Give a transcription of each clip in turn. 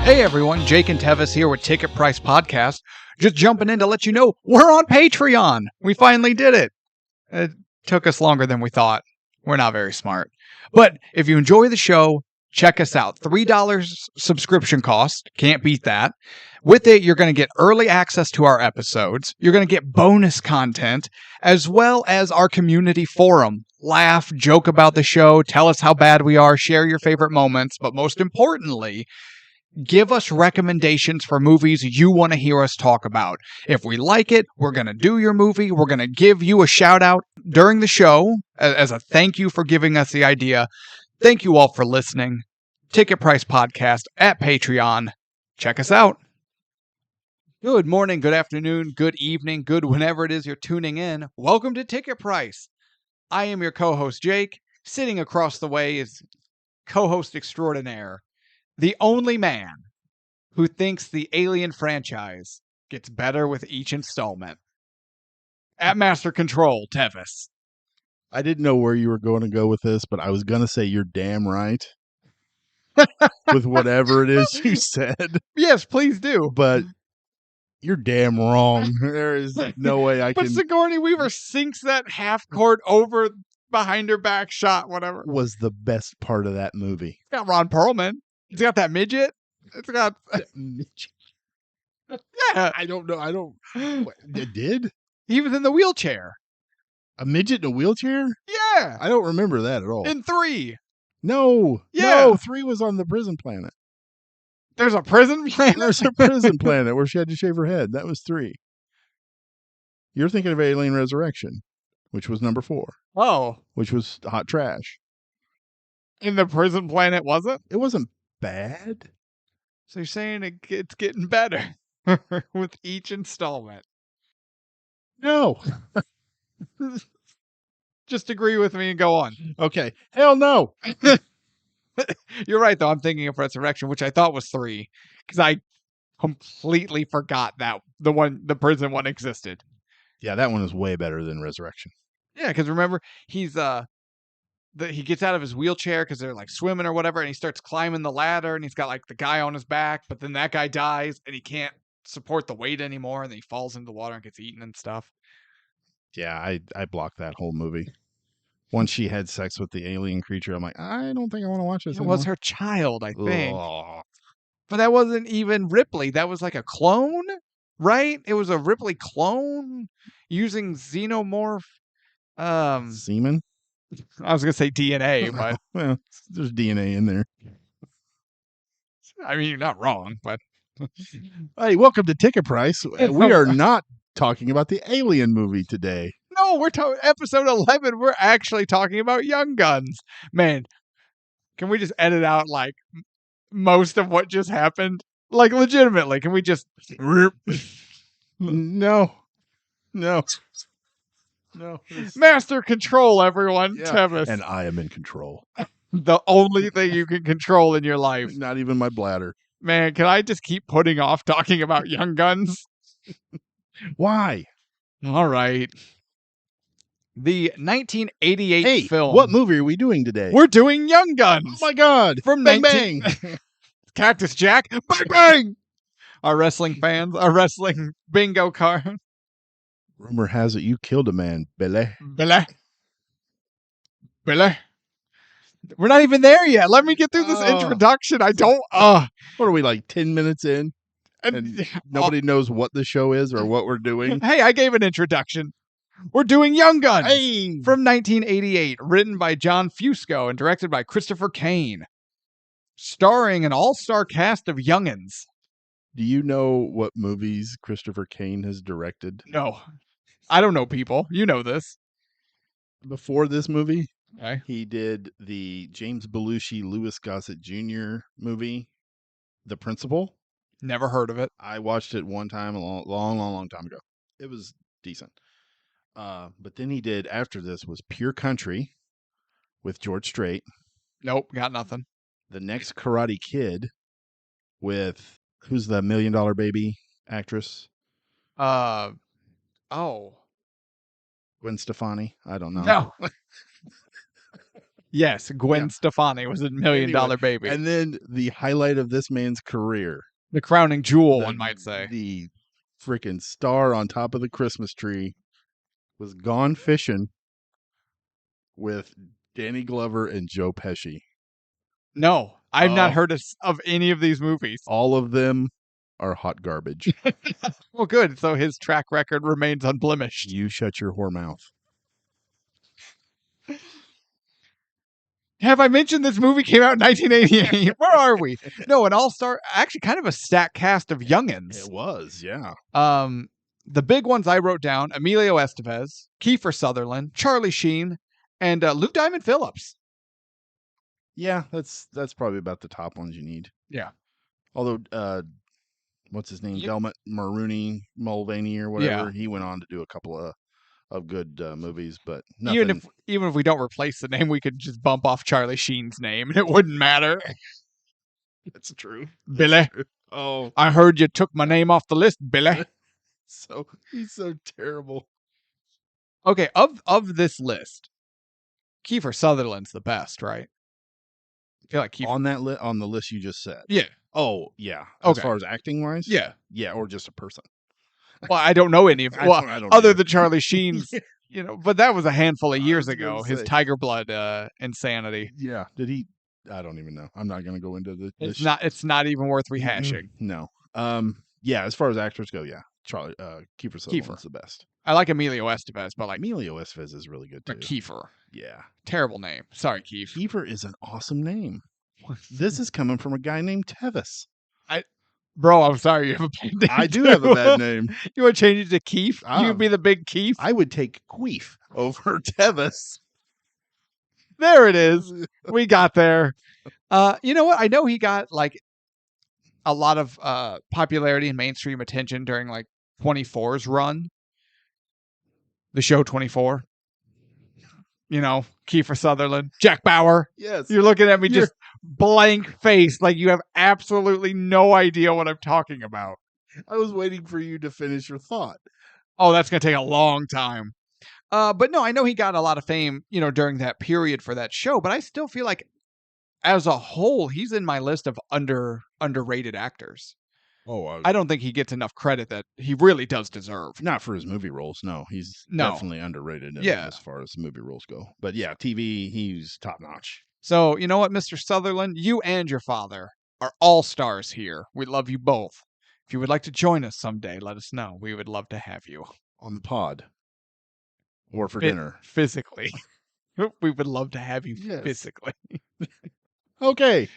Hey everyone, Jake and Tevis here with Ticket Price Podcast. Just jumping in to let you know we're on Patreon. We finally did it. It took us longer than we thought. We're not very smart. But if you enjoy the show, check us out. $3 subscription cost. Can't beat that. With it, you're going to get early access to our episodes. You're going to get bonus content, as well as our community forum. Laugh, joke about the show, tell us how bad we are, share your favorite moments, but most importantly, give us recommendations for movies you want to hear us talk about. If we like it, we're going to do your movie. We're going to give you a shout out during the show as a thank you for giving us the idea. Thank you all for listening. Ticket Price Podcast at Patreon. Check us out. Good morning, good afternoon, good evening, good whenever it is you're tuning in. Welcome to Ticket Price. I am your co-host, Jake. Sitting across the way is co-host extraordinaire, the only man who thinks the Alien franchise gets better with each installment. At Master Control, Tevis. I didn't know where you were going to go with this, but I was going to say you're damn right with whatever it is you said. Yes, please do. But you're damn wrong. There is no way I But can. Sigourney Weaver sinks that half court over behind her back shot, whatever. Was the best part of that movie. It's got Ron Perlman. It's got that midget. It's got... Yeah. I don't know. It did? He was in the wheelchair. A midget in a wheelchair? Yeah. I don't remember that at all. In 3. No. Yeah. No, 3 was on the prison planet. There's a prison planet? There's a prison planet where she had to shave her head. That was 3. You're thinking of Alien Resurrection, which was number 4. Oh. Which was hot trash. In the prison planet, wasn't? It wasn't bad. So you're saying it's getting better with each installment? No. Just agree with me and go on. Okay. Hell no. You're right, though. I'm thinking of Resurrection, which I thought was 3, because I completely forgot that the prison one existed. Yeah, that one is way better than Resurrection. Yeah, because remember, he gets out of his wheelchair because they're like swimming or whatever, and he starts climbing the ladder, and he's got like the guy on his back, but then that guy dies, and he can't support the weight anymore, and then he falls into the water and gets eaten and stuff. Yeah, I blocked that whole movie. Once she had sex with the alien creature, I'm like, I don't think I want to watch this It anymore. was her child, I think. Ugh. But that wasn't even Ripley. That was like a clone, right? It was a Ripley clone using xenomorph. Semen? I was going to say DNA, but... Well, there's DNA in there. I mean, you're not wrong, but... Hey, welcome to Ticket Price. We are not talking about the Alien movie today. No, we're talking episode 11. We're actually talking about Young Guns. Man, can we just edit out like most of what just happened? Like legitimately, can we just... No. Master Control, everyone. Yeah. Tevis. And I am in control. The only thing you can control in your life. Not even my bladder. Man, can I just keep putting off talking about Young Guns? Why? All right. The 1988 film. What movie are we doing today? We're doing Young Guns. Oh my God. From Bang 19... Bang. Cactus Jack. Bang bang. Our wrestling fans, our wrestling bingo card. Rumor has it you killed a man, Billy. Billy. We're not even there yet. Let me get through this introduction. I don't... What are we, like 10 minutes in? And nobody knows what the show is or what we're doing? Hey, I gave an introduction. We're doing Young Guns from 1988, written by John Fusco and directed by Christopher Kane, starring an all-star cast of youngins. Do you know what movies Christopher Kane has directed? No, I don't know people. You know this. Before this movie, okay, he did the James Belushi, Louis Gossett Jr. movie, The Principal. Never heard of it. I watched it one time a long time ago. It was decent. But then he did, after this, was Pure Country with George Strait. Nope, got nothing. The Next Karate Kid with, who's the $1 Million Baby actress? Oh. Gwen Stefani? I don't know. No. Yes, Gwen Yeah. Stefani was a $1 million Anyway, baby. and then the highlight of this man's career, The crowning jewel, one might say. the freaking star on top of the Christmas tree, was Gone Fishing with Danny Glover and Joe Pesci. No, I've not Oh. heard of any of these movies. All of them are hot garbage. Well, good. So his track record remains unblemished. You shut your whore mouth. Have I mentioned this movie came out in 1988? Where are we? No, an all-star, actually kind of a stacked cast of youngins. It was, yeah. The big ones I wrote down: Emilio Estevez, Kiefer Sutherland, Charlie Sheen, and Lou Diamond Phillips. Yeah, that's probably about the top ones you need. Yeah. Although, what's his name? You- Delmont Mulvaney or whatever. He went on to do a couple of good movies, but nothing. Even if we don't replace the name, we could just bump off Charlie Sheen's name, and it wouldn't matter. That's true. Billy, True. Oh, I heard you took my name off the list, Billy. so he's so terrible. Okay, of this list, Kiefer Sutherland's the best, right? I feel like Kiefer. On the list you just said. Yeah. Oh, yeah. As Okay. far as acting wise, Yeah. yeah, or just a person. Well, I don't know any of. I Well, don't other either. than Charlie Sheen's, but that was a handful of I years was gonna ago. His say. Tiger Blood insanity. Yeah. Did he? I don't even know. I'm not going to go into the. It's not even worth rehashing. No. Yeah. As far as actors go, yeah. Kiefer Sutherland's the best. I like Emilio Estevez, but like Emilio Estevez is really good too. Kiefer. Yeah. Terrible name. Sorry, Keith. Kiefer is an awesome name. This is coming from a guy named Tevis. Bro, I'm sorry. You have a bad name. I do have a bad name. You want to change it to Keith? Ah. You'd be the big Keith. I would take Queef over Tevis. There it is. We got there. You know what? I know he got like a lot of popularity and mainstream attention during like 24's run. The show 24. You know, Kiefer Sutherland, Jack Bauer. Yes. You're looking at me just blank face like you have absolutely no idea what I'm talking about. I was waiting for you to finish your thought. Oh, that's going to take a long time. But no, I know he got a lot of fame, during that period for that show, but I still feel like as a whole, he's in my list of underrated actors. Oh, I don't think he gets enough credit that he really does deserve. Not for his movie roles. No, he's definitely underrated as far as movie roles go. But yeah, TV, he's top notch. So, you know what, Mr. Sutherland? You and your father are all stars here. We love you both. If you would like to join us someday, let us know. We would love to have you. On the pod. Or for dinner. Physically. We would love to have you Yes. physically. Okay.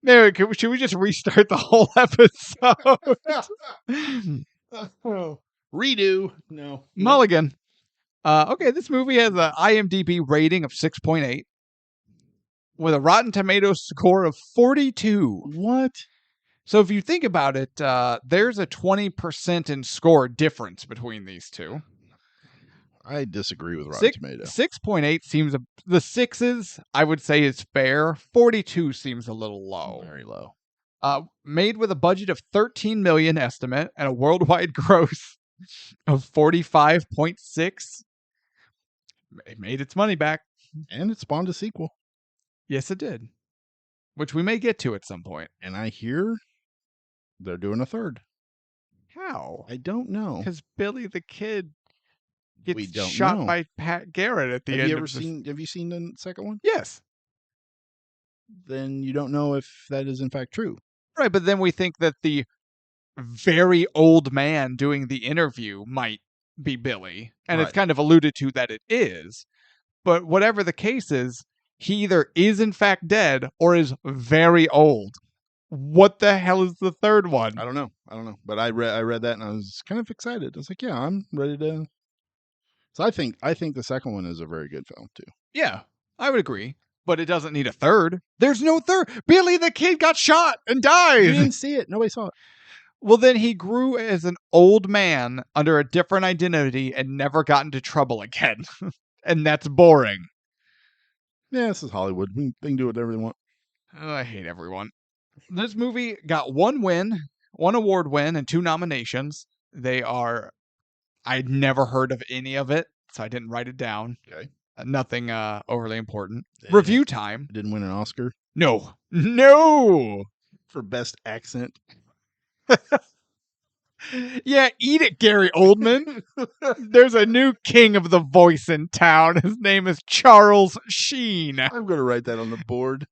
There, should we just restart the whole episode? Redo. No. Mulligan. Okay, this movie has an IMDb rating of 6.8 with a Rotten Tomatoes score of 42. What? So if you think about it, there's a 20% in score difference between these two. I disagree with Rotten Tomatoes. 6.8 seems the sixes I would say is fair. 42 seems a little low. Very low. Made with a budget of 13 million estimate and a worldwide gross of 45.6. It made its money back. And it spawned a sequel. Yes, it did. Which we may get to at some point. And I hear they're doing a third. How? I don't know. Because Billy the Kid We gets don't shot know. by Pat Garrett at the Have end you of ever this. seen? Have you seen the second one? Yes. Then you don't know if that is in fact true. Right, but then we think that the very old man doing the interview might be Billy. And it's Right. kind of alluded to that it is. But whatever the case is, he either is in fact dead or is very old. What the hell is the third one? I don't know. But I read that and I was kind of excited. I was like, yeah, I'm ready to. So I think the second one is a very good film too. Yeah, I would agree. But it doesn't need a third. There's no third. Billy the Kid got shot and You died. didn't see it. Nobody saw it. Well, then he grew as an old man under a different identity and never got into trouble again. And that's boring. Yeah, this is Hollywood. They can do whatever they want. Oh, I hate everyone. This movie got one win, one award win, and 2 nominations. They are I'd never heard of any of it, so I didn't write it down. Okay. Nothing overly important. Did Review it- time. Didn't win an Oscar No. No. for best accent. Yeah, eat it, Gary Oldman. There's a new king of the voice in town. His name is Charles Sheen. I'm going to write that on the board.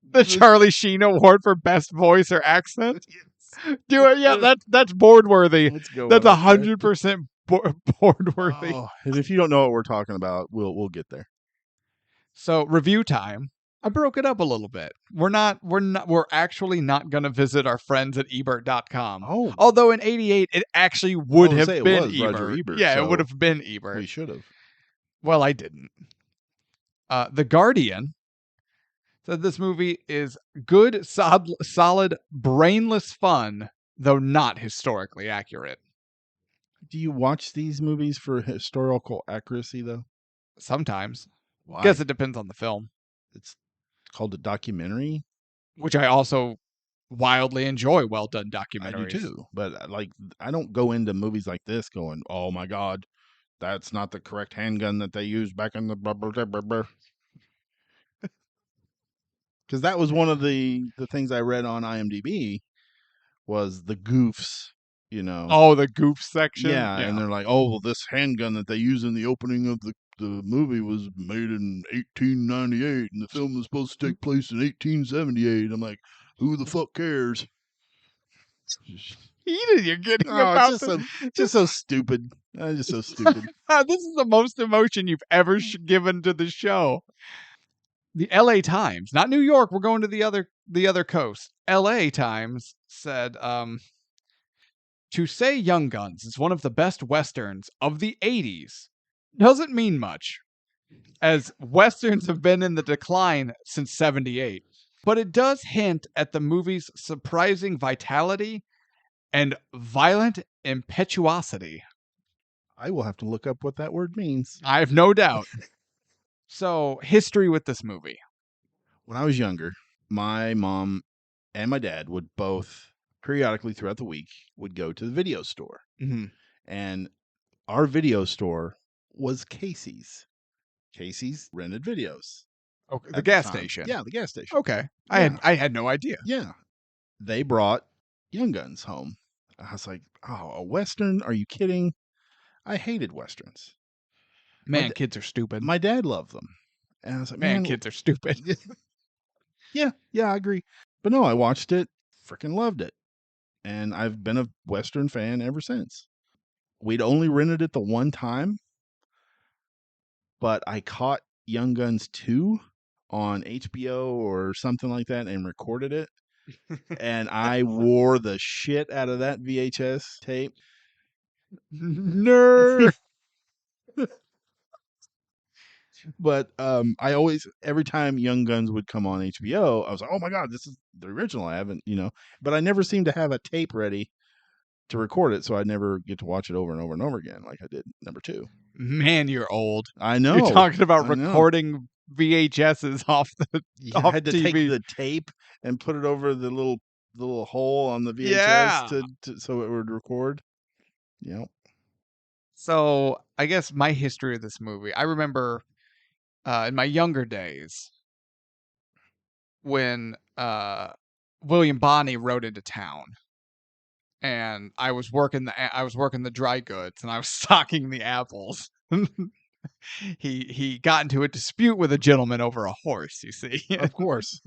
The Charlie Sheen Award for Best Voice or Accent. Yes. Do it. Yeah, that's board worthy. Let's go. That's on it, 100% board worthy. Oh, and if you don't know what we're talking about, we'll get there. So review time. I broke it up a little bit. We're actually not going to visit our friends at ebert.com. Oh, Although in 88 it actually would have it been was Ebert. Roger Ebert, Yeah, so it would have been Ebert. we should have. Well, I didn't. The Guardian said this movie is good, solid, brainless fun, though not historically accurate. Do you watch these movies for historical accuracy, though? Sometimes. Why? Guess it depends on the film, It's called a documentary. which I also wildly enjoy well-done documentaries. I do too, but I don't go into movies like this going, "Oh my God, that's not the correct handgun that they used back in the blah, blah, blah, blah, blah." Because that was one of the things I read on IMDb was the goofs, you know. Oh, the goof section? Yeah, and they're like, "Oh, well, this handgun that they use in the opening of the movie was made in 1898, and the film was supposed to take place in 1878." I'm like, "Who the fuck cares?" You're getting Oh, about it's just so stupid. Just so stupid. This is the most emotion you've ever given to the show. The LA Times, not New York, we're going to the other coast. LA Times said, to say Young Guns is one of the best westerns of the 80s doesn't mean much, as westerns have been in the decline since 78. But it does hint at the movie's surprising vitality and violent impetuosity. I will have to look up what that word means. I have no doubt. So, history with this movie. When I was younger, my mom and my dad would both periodically throughout the week would go to the video store. Mm-hmm. And our video store was Casey's. Casey's rented videos. Okay, the at gas time. station. Yeah, the gas station. Okay, Yeah. I had no idea. Yeah. They brought Young Guns home. I was like, "Oh, a Western? Are you kidding?" I hated Westerns. Man, kids are stupid. My dad loved them. And I was like, Man, kids are stupid. Yeah, I agree. But no, I watched it, freaking loved it. And I've been a Western fan ever since. We'd only rented it the one time, but I caught Young Guns 2 on HBO or something like that and recorded it. And I wore the shit out of that VHS tape. Nerd. But I always, every time Young Guns would come on HBO, I was like, "Oh my God, this is the original." I haven't, but I never seemed to have a tape ready to record it, so I never get to watch it over and over and over again like I did number 2. Man, you're old. I know. You're talking about I know. recording VHSs off the I had to TV. take the tape and put it over the little hole on the VHS Yeah. to so it would record. Yep. So I guess my history of this movie, I remember in my younger days when William Bonney rode into town, and I was working the dry goods, and I was stocking the apples. He got into a dispute with a gentleman over a horse, you see. Of course.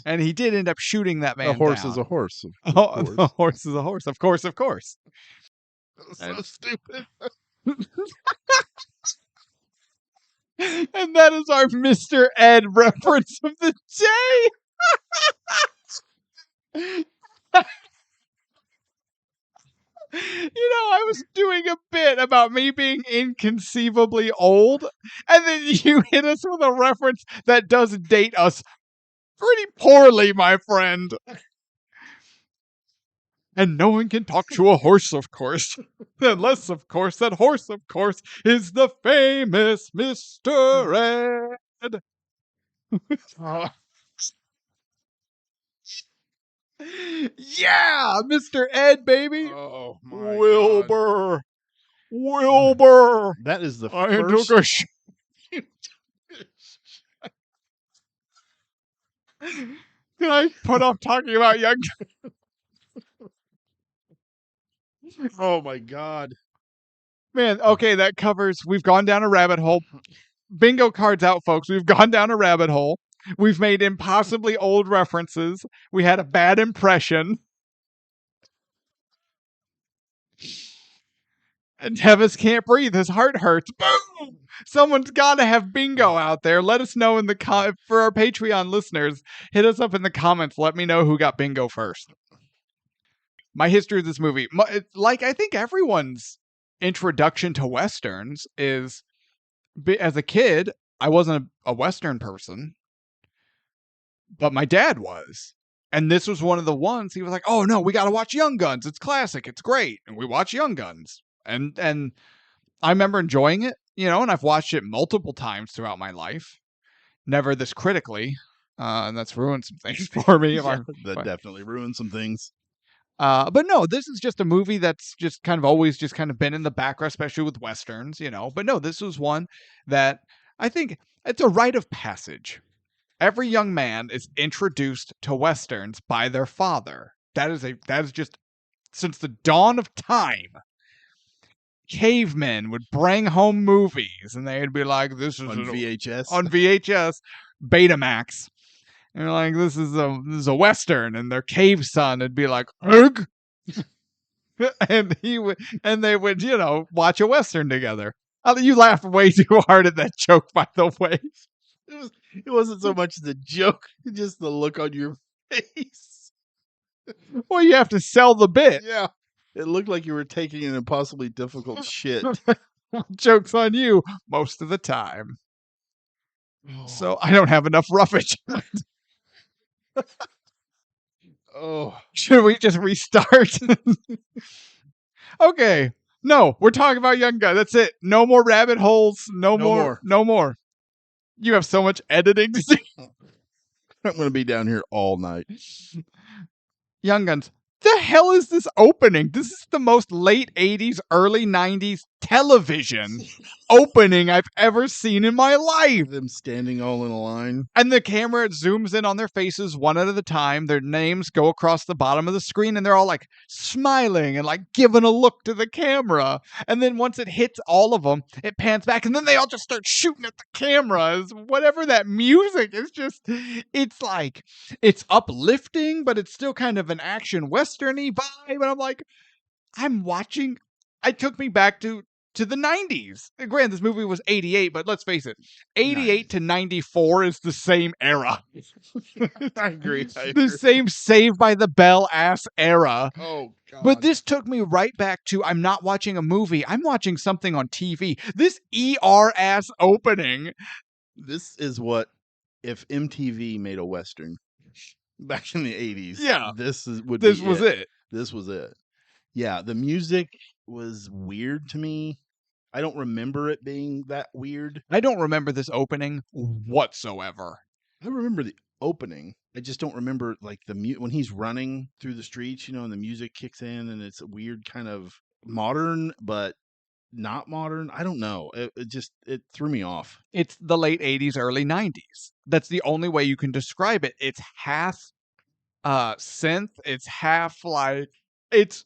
And he did end up shooting that man A horse down. is a horse. The horse is a horse. Of course. So stupid. And that is our Mr. Ed reference of the day. I was doing a bit about me being inconceivably old, and then you hit us with a reference that does date us pretty poorly, my friend. And no one can talk to a horse, of course. Unless, of course, that horse, of course, is the famous Mr. Ed. Yeah, Mr. Ed, baby. Oh my Wilbur. God. Wilbur, That is the I first. took a sh- Did I put off talking about young? Oh my God. Man, okay, that covers. We've gone down a rabbit hole. Bingo cards out, folks. We've gone down a rabbit hole. We've made impossibly old references. We had a bad impression. And Tevis can't breathe. His heart hurts. Boom! Someone's got to have bingo out there. Let us know in the for our Patreon listeners. Hit us up in the comments. Let me know who got bingo first. My history of this movie, like I think everyone's introduction to westerns is, as a kid, I wasn't a Western person, but my dad was. And this was one of the ones he was like, "Oh no, we got to watch Young Guns. It's classic. It's great." And we watched Young Guns. And I remember enjoying it, and I've watched it multiple times throughout my life. Never this critically. And that's ruined some things for me. That definitely ruined some things. But no, this is just a movie that's just kind of always just kind of been in the background, especially with Westerns, But no, this was one that I think it's a rite of passage. Every young man is introduced to Westerns by their father. That is just since the dawn of time. Cavemen would bring home movies and they'd be like, "This is On VHS. on VHS, Betamax." And they're like, this is a Western, and their cave son would be like, "Ugh." and they would, watch a Western together. You laughed way too hard at that joke, by the way. It wasn't so much the joke, just the look on your face. Well, you have to sell the bit. Yeah. It looked like you were taking an impossibly difficult shit. Joke's on you most of the time. So I don't have enough roughage. Oh. Should we just restart? Okay. No, we're talking about Young Guy. That's it. No more rabbit holes. No more. No more. You have so much editing to do. I'm going to be down here all night. Young Guns. The hell is this opening? This is the most late 80s, early 90s television opening I've ever seen in my life. Them standing all in a line. And the camera zooms in on their faces one at a time. Their names go across the bottom of the screen and they're all like smiling and like giving a look to the camera. And then once it hits all of them, it pans back and then they all just start shooting at the cameras. Whatever that music is, it's like, it's uplifting, but it's still kind of an action western-y vibe. And I'm like, I'm watching. It took me back to the 90s. Granted, this movie was 88, but let's face it, 88 to 94 is the same era. I agree. The same Saved by the Bell ass era. Oh, God. But this took me right back to, I'm not watching a movie. I'm watching something on TV. This ER ass opening. This is what, if MTV made a Western back in the 80s. Yeah. This was it. This was it. Yeah, the music was weird to me. I don't remember it being that weird. I don't remember this opening whatsoever. I remember the opening. I just don't remember like when he's running through the streets, and the music kicks in and it's a weird kind of modern, but not modern. I don't know. It threw me off. It's the late 80s, early 90s. That's the only way you can describe it. It's half synth. It's half like it's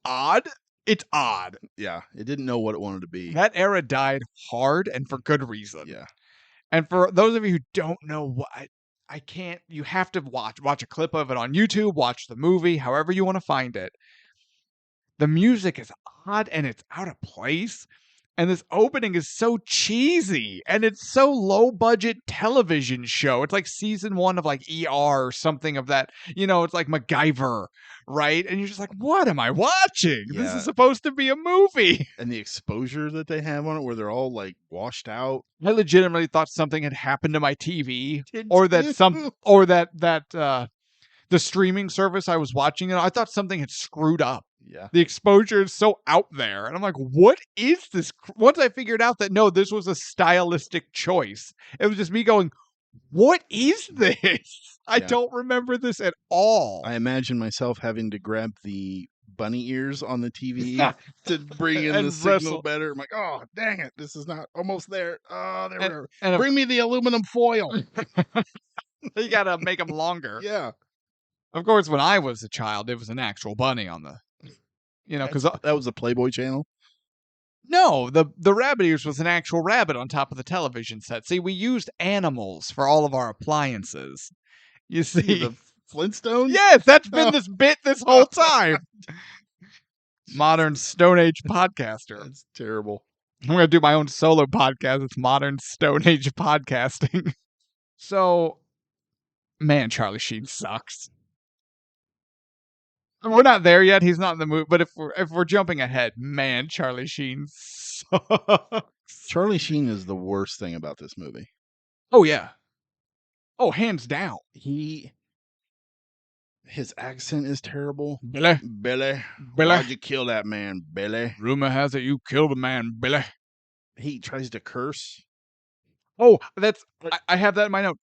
odd. It's odd. Yeah, it didn't know what it wanted to be. That era died hard and for good reason. Yeah. And for those of you who don't know what, I can't, you have to watch a clip of it on YouTube, watch the movie, however you want to find it. The music is odd and it's out of place. And this opening is so cheesy and it's so low budget television show. It's like season 1 of like ER or something of that, it's like MacGyver, right? And you're just like, what am I watching? Yeah. This is supposed to be a movie. And the exposure that they have on it where they're all like washed out. I legitimately thought something had happened to my TV the streaming service I was watching it. I thought something had screwed up. Yeah. The exposure is so out there. And I'm like, what is this? Once I figured out that, no, this was a stylistic choice. It was just me going, what is this? I don't remember this at all. I imagine myself having to grab the bunny ears on the TV to bring in the And signal wrestle. better. I'm like, oh, dang it. This is not almost there. Oh, there we And, are. and Bring me the aluminum foil. you gotta make them longer. Yeah. Of course, when I was a child, it was an actual bunny on the, because That was the Playboy channel. no, the rabbit ears was an actual rabbit on top of the television set. See, we used animals for all of our appliances. You see, The Flintstones? yes, that's been Oh. this bit this whole time. Modern Stone Age podcaster. That's terrible. I'm gonna do my own solo podcast. It's Modern Stone Age podcasting. So, man, Charlie Sheen sucks. We're not there yet. He's not in the movie. But if we're jumping ahead, man, Charlie Sheen sucks. Charlie Sheen is the worst thing about this movie. Oh yeah. Oh, hands down. His accent is terrible. Billy. Billy. Billy. Why'd you kill that man, Billy? Rumor has it you killed a man, Billy. He tries to curse. Oh, I have that in my note.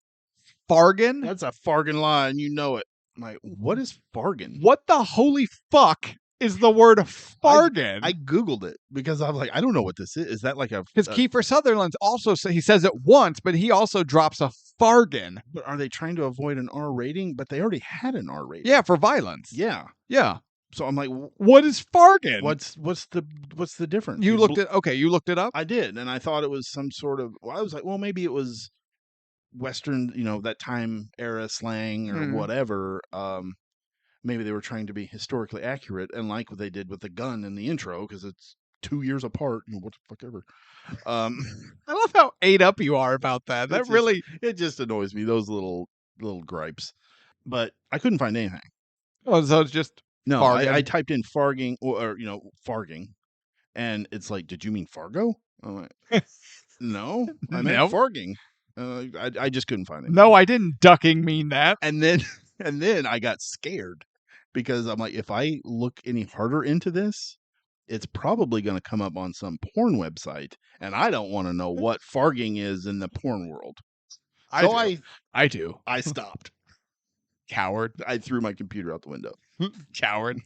Fargan? That's a Fargan line. You know it. I'm like, what is Fargan? What the holy fuck is the word Fargan? I Googled it because I was like, I don't know what this is. Is that like a... Because Kiefer Sutherland's also, he says it once, but he also drops a Fargan. But are they trying to avoid an R rating? But they already had an R rating. Yeah, for violence. Yeah. Yeah. So I'm like, what is Fargan? What's the difference? You looked it up? I did, and I thought it was some sort of... Well, I was like, well, maybe it was Western, that time era slang or whatever. Maybe they were trying to be historically accurate, and like what they did with the gun in the intro, because it's 2 years apart. What the fuck ever. I love how ate up you are about that. It just annoys me, those little gripes. But I couldn't find anything. Oh, so it's just No, Fargan. I typed in Farging or Farging, and it's like, did you mean Fargo? I'm like, no, I meant Nope. Farging. I just couldn't find it. No, I didn't ducking mean that. And then I got scared because I'm like, if I look any harder into this, it's probably going to come up on some porn website, and I don't want to know what farging is in the porn world. I do. I stopped. Coward. I threw my computer out the window. Coward.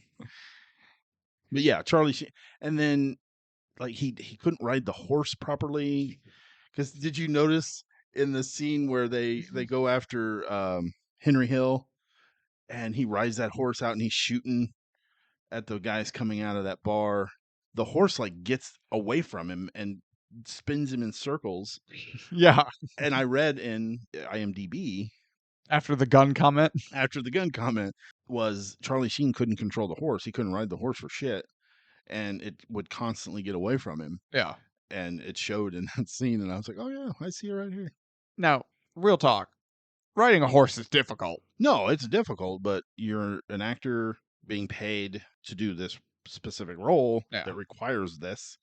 But yeah, Charlie Sheen. And then like he couldn't ride the horse properly. Because did you notice in the scene where they go after Henry Hill, and he rides that horse out and he's shooting at the guys coming out of that bar? The horse like gets away from him and spins him in circles. Yeah. And I read in IMDb after the gun comment was Charlie Sheen couldn't control the horse. He couldn't ride the horse for shit, and it would constantly get away from him. Yeah. And it showed in that scene, and I was like, oh yeah, I see it right here. Now, real talk. Riding a horse is difficult. No, it's difficult, but you're an actor being paid to do this specific role that requires this.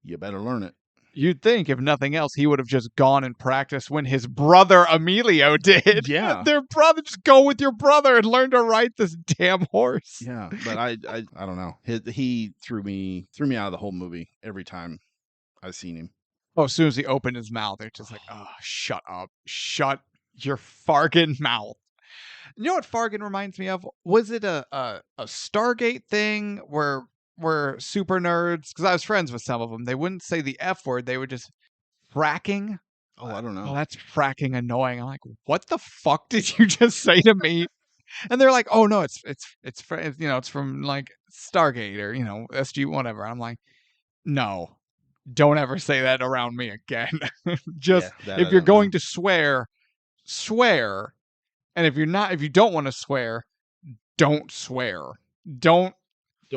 You better learn it. You'd think, if nothing else, he would have just gone and practiced when his brother Emilio did. Yeah. Their brother, just go with your brother and learn to ride this damn horse. Yeah, but I don't know. He threw me out of the whole movie every time I seen him. Oh, as soon as he opened his mouth, it's just like, oh, shut up. Shut your fargan mouth. You know what Fargan reminds me of? Was it a Stargate thing where super nerds, because I was friends with some of them, they wouldn't say the F word, they would just fracking. Oh, I don't know. Oh, that's fracking annoying. I'm like, what the fuck did you just say to me? And they're like, oh no, it's from like Stargate or SG whatever. I'm like, no, don't ever say that around me again. Just if you're going to swear, and if you don't want to swear, don't swear. Don't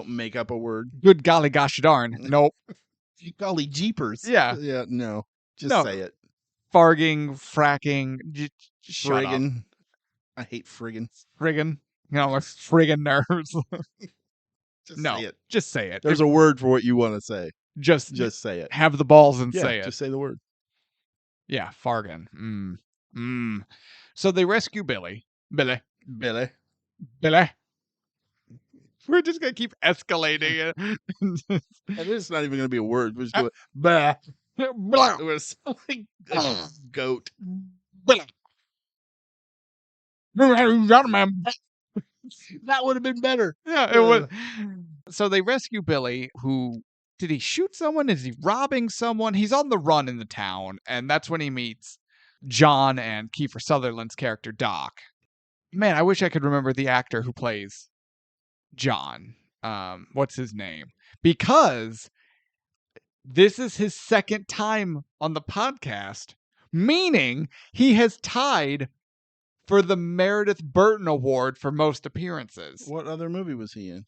make up a word. Good golly gosh darn. Nope. Golly jeepers. Yeah. Yeah, no. Just say it. Farging, fracking, friggin'. I hate friggin'. Friggin'. My friggin' nerves. Say it. Just say it. There's a word for what you want to say. Just say it. Have the balls and say it. Just say the word. Yeah, fargan. So they rescue Billy. Billy. We're just gonna keep escalating it. And it's not even gonna be a word. We're just doing bah. Blah. It was like a goat. Blah. That would have been better. Yeah, it was. So they rescue Billy, who did he shoot someone? Is he robbing someone? He's on the run in the town, and that's when he meets John and Kiefer Sutherland's character Doc. Man, I wish I could remember the actor who plays John. What's his name? Because this is his second time on the podcast, meaning he has tied for the Meredith Burton Award for most appearances. What other movie was he in?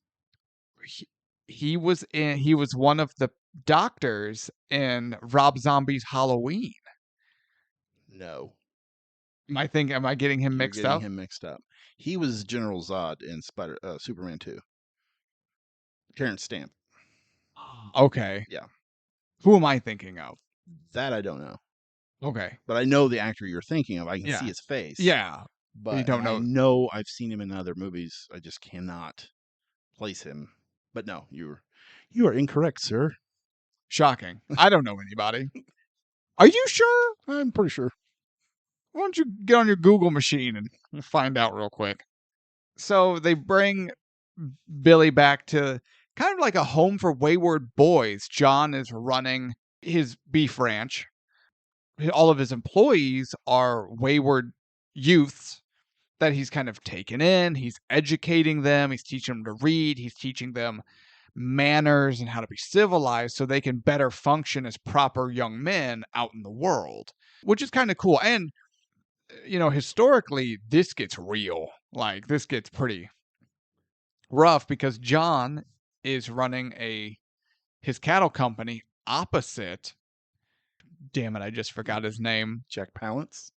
He was one of the doctors in Rob Zombie's Halloween. No. Am I getting him mixed You're getting up? him mixed up. He was General Zod in Superman 2. Terrence Stamp. Okay. Yeah. Who am I thinking of? That I don't know. Okay. But I know the actor you're thinking of. I can Yeah. see his face. Yeah. But You don't I know. know I've seen him in other movies. I just cannot place him. But no, you are incorrect, sir. Shocking. I don't know anybody. Are you sure? I'm pretty sure. Why don't you get on your Google machine and find out real quick? So they bring Billy back to kind of like a home for wayward boys. John is running his beef ranch. All of his employees are wayward youths that he's kind of taken in. He's educating them. He's teaching them to read. He's teaching them manners and how to be civilized so they can better function as proper young men out in the world, which is kind of cool. And historically, this gets real. Like, this gets pretty rough because John is running his cattle company opposite. Damn it, I just forgot his name. Jack Palance?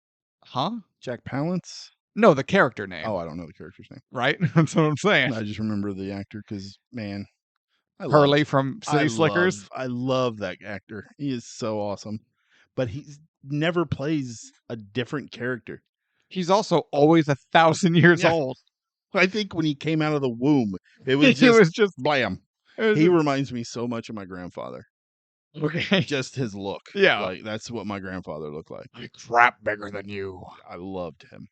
Huh? Jack Palance? No, the character name. Oh, I don't know the character's name. Right? That's what I'm saying. I just remember the actor because, man, Hurley from City Slickers. I love that actor. He is so awesome. But he never plays a different character. He's also always 1,000 years old. I think when he came out of the womb, it was just blam. He reminds me so much of my grandfather. Okay. Just his look. Yeah. Like, that's what my grandfather looked like. A crap bigger than you. I loved him.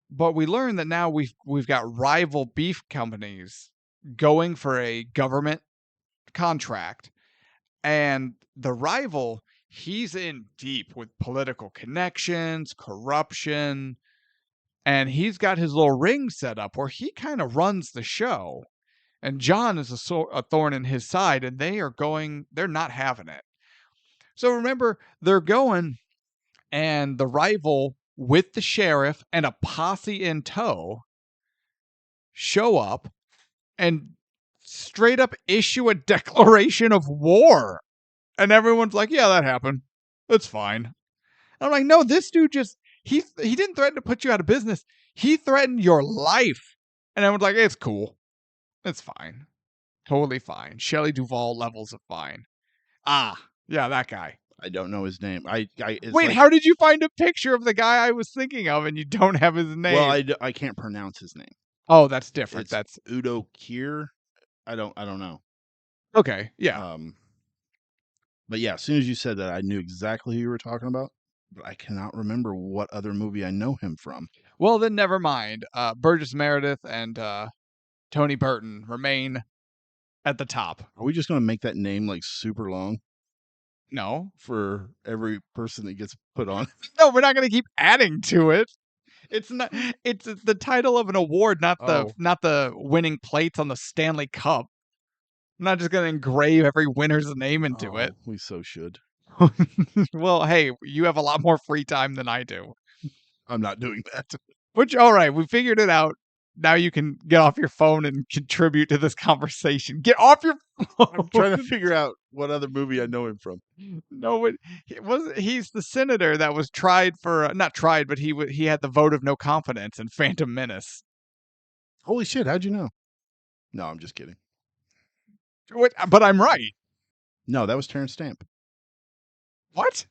But we learned that now we've got rival beef companies going for a government contract. And the rival, he's in deep with political connections, corruption, and he's got his little ring set up where he kind of runs the show. And John is a thorn in his side, and they're not having it. So remember, they're going, and the rival with the sheriff and a posse in tow show up and straight up issue a declaration of war. And everyone's like, yeah, that happened. That's fine. I'm like, no, this dude he didn't threaten to put you out of business. He threatened your life. And everyone's like, it's cool. It's fine. Totally fine. Shelley Duvall levels of fine. Ah, yeah, that guy. I don't know his name. Wait, how did you find a picture of the guy I was thinking of and you don't have his name? Well, I can't pronounce his name. Oh, that's different. That's Udo Kier. I don't know. Okay, yeah. But yeah, as soon as you said that, I knew exactly who you were talking about. But I cannot remember what other movie I know him from. Well, then never mind. Burgess Meredith and Tony Burton remain at the top. Are we just going to make that name like super long No. for every person that gets put on? No, we're not going to keep adding to it. It's not. It's the title of an award, not the winning plates on the Stanley Cup. I'm not just going to engrave every winner's name into it. We so should. Well, hey, you have a lot more free time than I do. I'm not doing that. Which, all right, we figured it out. Now you can get off your phone and contribute to this conversation. Get off your phone. I'm trying to figure out what other movie I know him from. No, he's the senator that was tried for not tried, but he had the vote of no confidence in Phantom Menace. Holy shit! How'd you know? No, I'm just kidding. But I'm right. No, that was Terrence Stamp. What?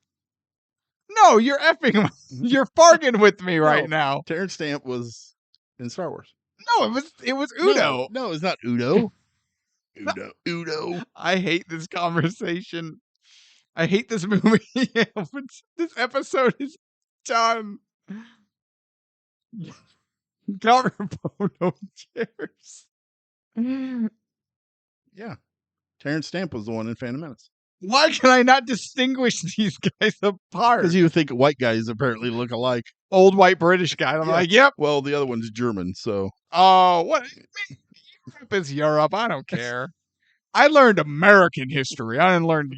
No, you're effing. You're bargaining with me right now. Terrence Stamp was in Star Wars. No, it was Udo. No, it's not Udo. Udo. I hate this conversation. I hate this movie. This episode is done. Cover photo chairs. Yeah. Terrence Stamp was the one in Phantom Menace. Why can I not distinguish these guys apart? Because you think white guys apparently look alike. Old white British guy. I'm Yeah. like, yep. Well, the other one's German, so. Oh, what? Europe is Europe. I don't care. I learned American history. I didn't learn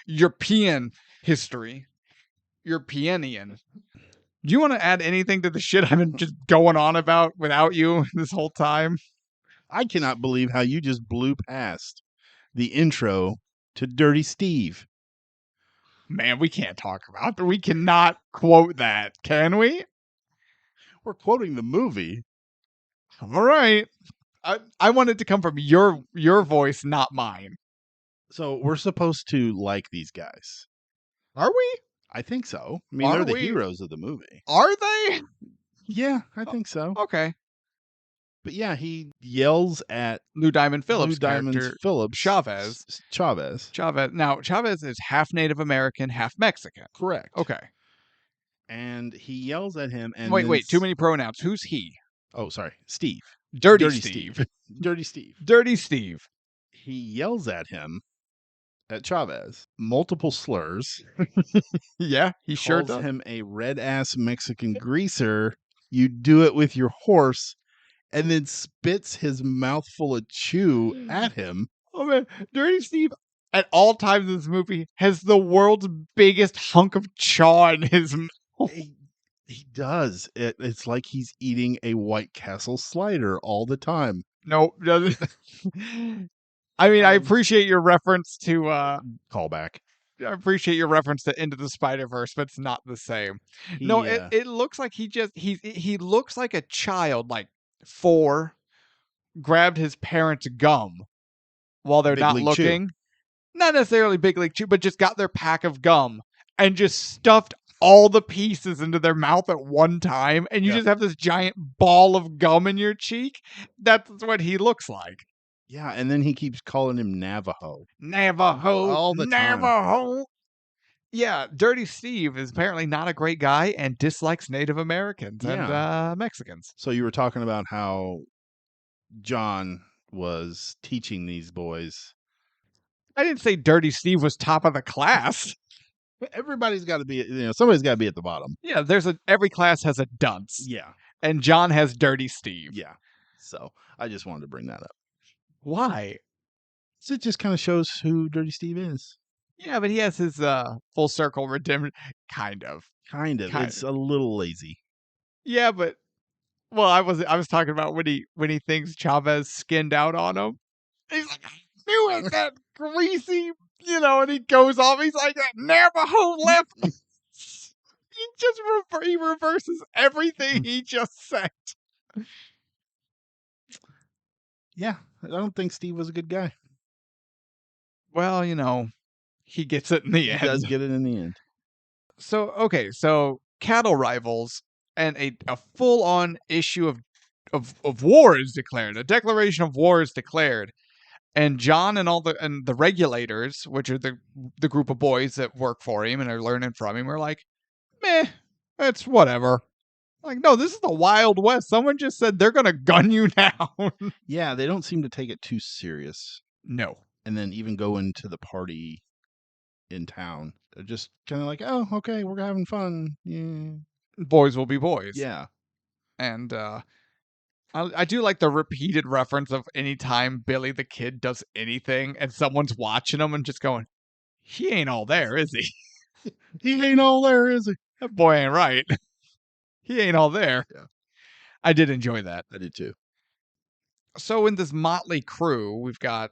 European history. Europeanian. Do you want to add anything to the shit I've been just going on about without you this whole time? I cannot believe how you just blew past the intro to Dirty Steve. Man, we can't talk about that. We cannot quote that, can we? We're quoting the movie. All right. I want it to come from your voice, not mine. So we're supposed to like these guys. Are we? I think so. I mean, Are they're the we? heroes of the movie. Are they? Yeah, I think so. Okay. But yeah, he yells at Lou Diamond Phillips' Lou Diamond character, Phillips Chavez. Chavez. Now, Chavez is half Native American, half Mexican. Correct. Okay. And he yells at him and Wait, too many pronouns. Who's he? Oh, sorry. Steve. Dirty Steve. Dirty Steve. Dirty Steve. He yells at him, at Chavez, multiple slurs. Yeah, he sure Calls does. him a red ass Mexican greaser. You do it with your horse, and then spits his mouth full of chew at him. Oh man, Dirty Steve at all times in this movie has the world's biggest hunk of chaw in his mouth. He does. It's like he's eating a White Castle slider all the time. Nope, doesn't. I mean, I appreciate your reference to Callback. I appreciate your reference to Into the Spider-Verse, but it's not the same. No, it looks like he looks like a child, like 4, grabbed his parents' gum while they're Big not League looking. Not necessarily Big League Chew, but just got their pack of gum and just stuffed all the pieces into their mouth at one time, and you just have this giant ball of gum in your cheek. That's what he looks like. Yeah, and then he keeps calling him Navajo. Navajo. All the time. Navajo. Yeah, Dirty Steve is apparently not a great guy and dislikes Native Americans and Mexicans. So you were talking about how John was teaching these boys. I didn't say Dirty Steve was top of the class. Everybody's got to be, somebody's got to be at the bottom. Yeah, every class has a dunce. Yeah. And John has Dirty Steve. Yeah. So I just wanted to bring that up. Why? So it just kind of shows who Dirty Steve is. Yeah, but he has his full circle redemption. Kind of. It's a little lazy. Yeah, but I was talking about when he thinks Chavez skinned out on him. He's like, I knew it, that greasy, and he goes off. He's like, that Navajo left. He reverses everything he just said. Yeah, I don't think Steve was a good guy. Well, he gets it in the end. He does get it in the end. So cattle rivals and a full-on issue of war is declared. A declaration of war is declared. And John and the regulators, which are the group of boys that work for him and are learning from him, are like, meh, it's whatever. Like, no, this is the Wild West. Someone just said they're gonna gun you down. Yeah, they don't seem to take it too serious. No. And then even go into the party in town. They're just kind of like, oh, okay, we're having fun. Yeah. Boys will be boys. Yeah. And I do like the repeated reference of any time Billy the Kid does anything and someone's watching him and just going, he ain't all there, is he? He ain't all there, is he? That boy ain't right. He ain't all there. Yeah. I did enjoy that. I did too. So in this motley crew, we've got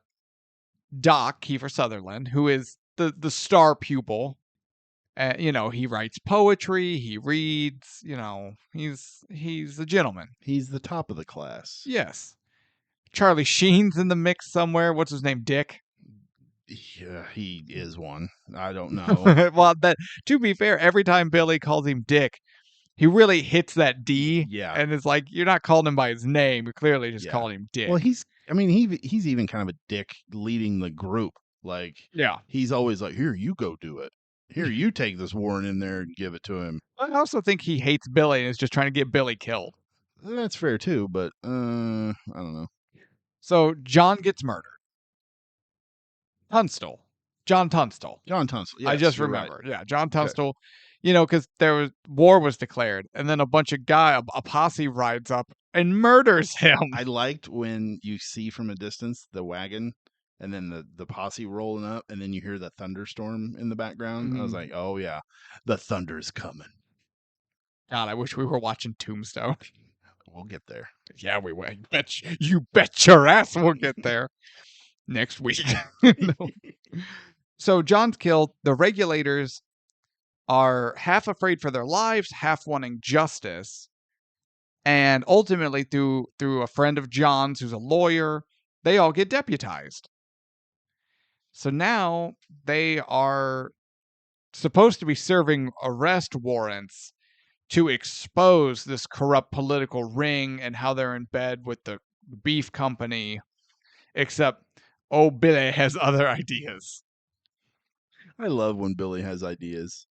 Doc, Kiefer Sutherland, who is the star pupil. He writes poetry, he reads, he's a gentleman. He's the top of the class. Yes. Charlie Sheen's in the mix somewhere. What's his name? Dick? Yeah, he is one. I don't know. Well, to be fair, every time Billy calls him Dick, he really hits that D. Yeah. And it's like, you're not calling him by his name. You're clearly just calling him Dick. Well, he's even kind of a dick leading the group. Like, yeah. He's always like, here, you go do it. Here, you take this warrant in there and give it to him. I also think he hates Billy and is just trying to get Billy killed. That's fair too, but I don't know. So John gets murdered. Tunstall. John Tunstall. John Tunstall. Yes, I just you're right. remembered. Yeah, John Okay. Tunstall. You know, because war was declared, and then a bunch of a posse rides up and murders him. I liked when you see from a distance the wagon and then the posse rolling up, and then you hear the thunderstorm in the background. I was like, oh yeah, the thunder's coming. God, I wish we were watching Tombstone. We'll get there. Yeah, we will. You bet your ass we'll get there next week. No. So John's killed. The regulators are half afraid for their lives, half wanting justice. And ultimately, through a friend of John's who's a lawyer, they all get deputized. So now they are supposed to be serving arrest warrants to expose this corrupt political ring and how they're in bed with the beef company. Except, oh, Billy has other ideas. I love when Billy has ideas.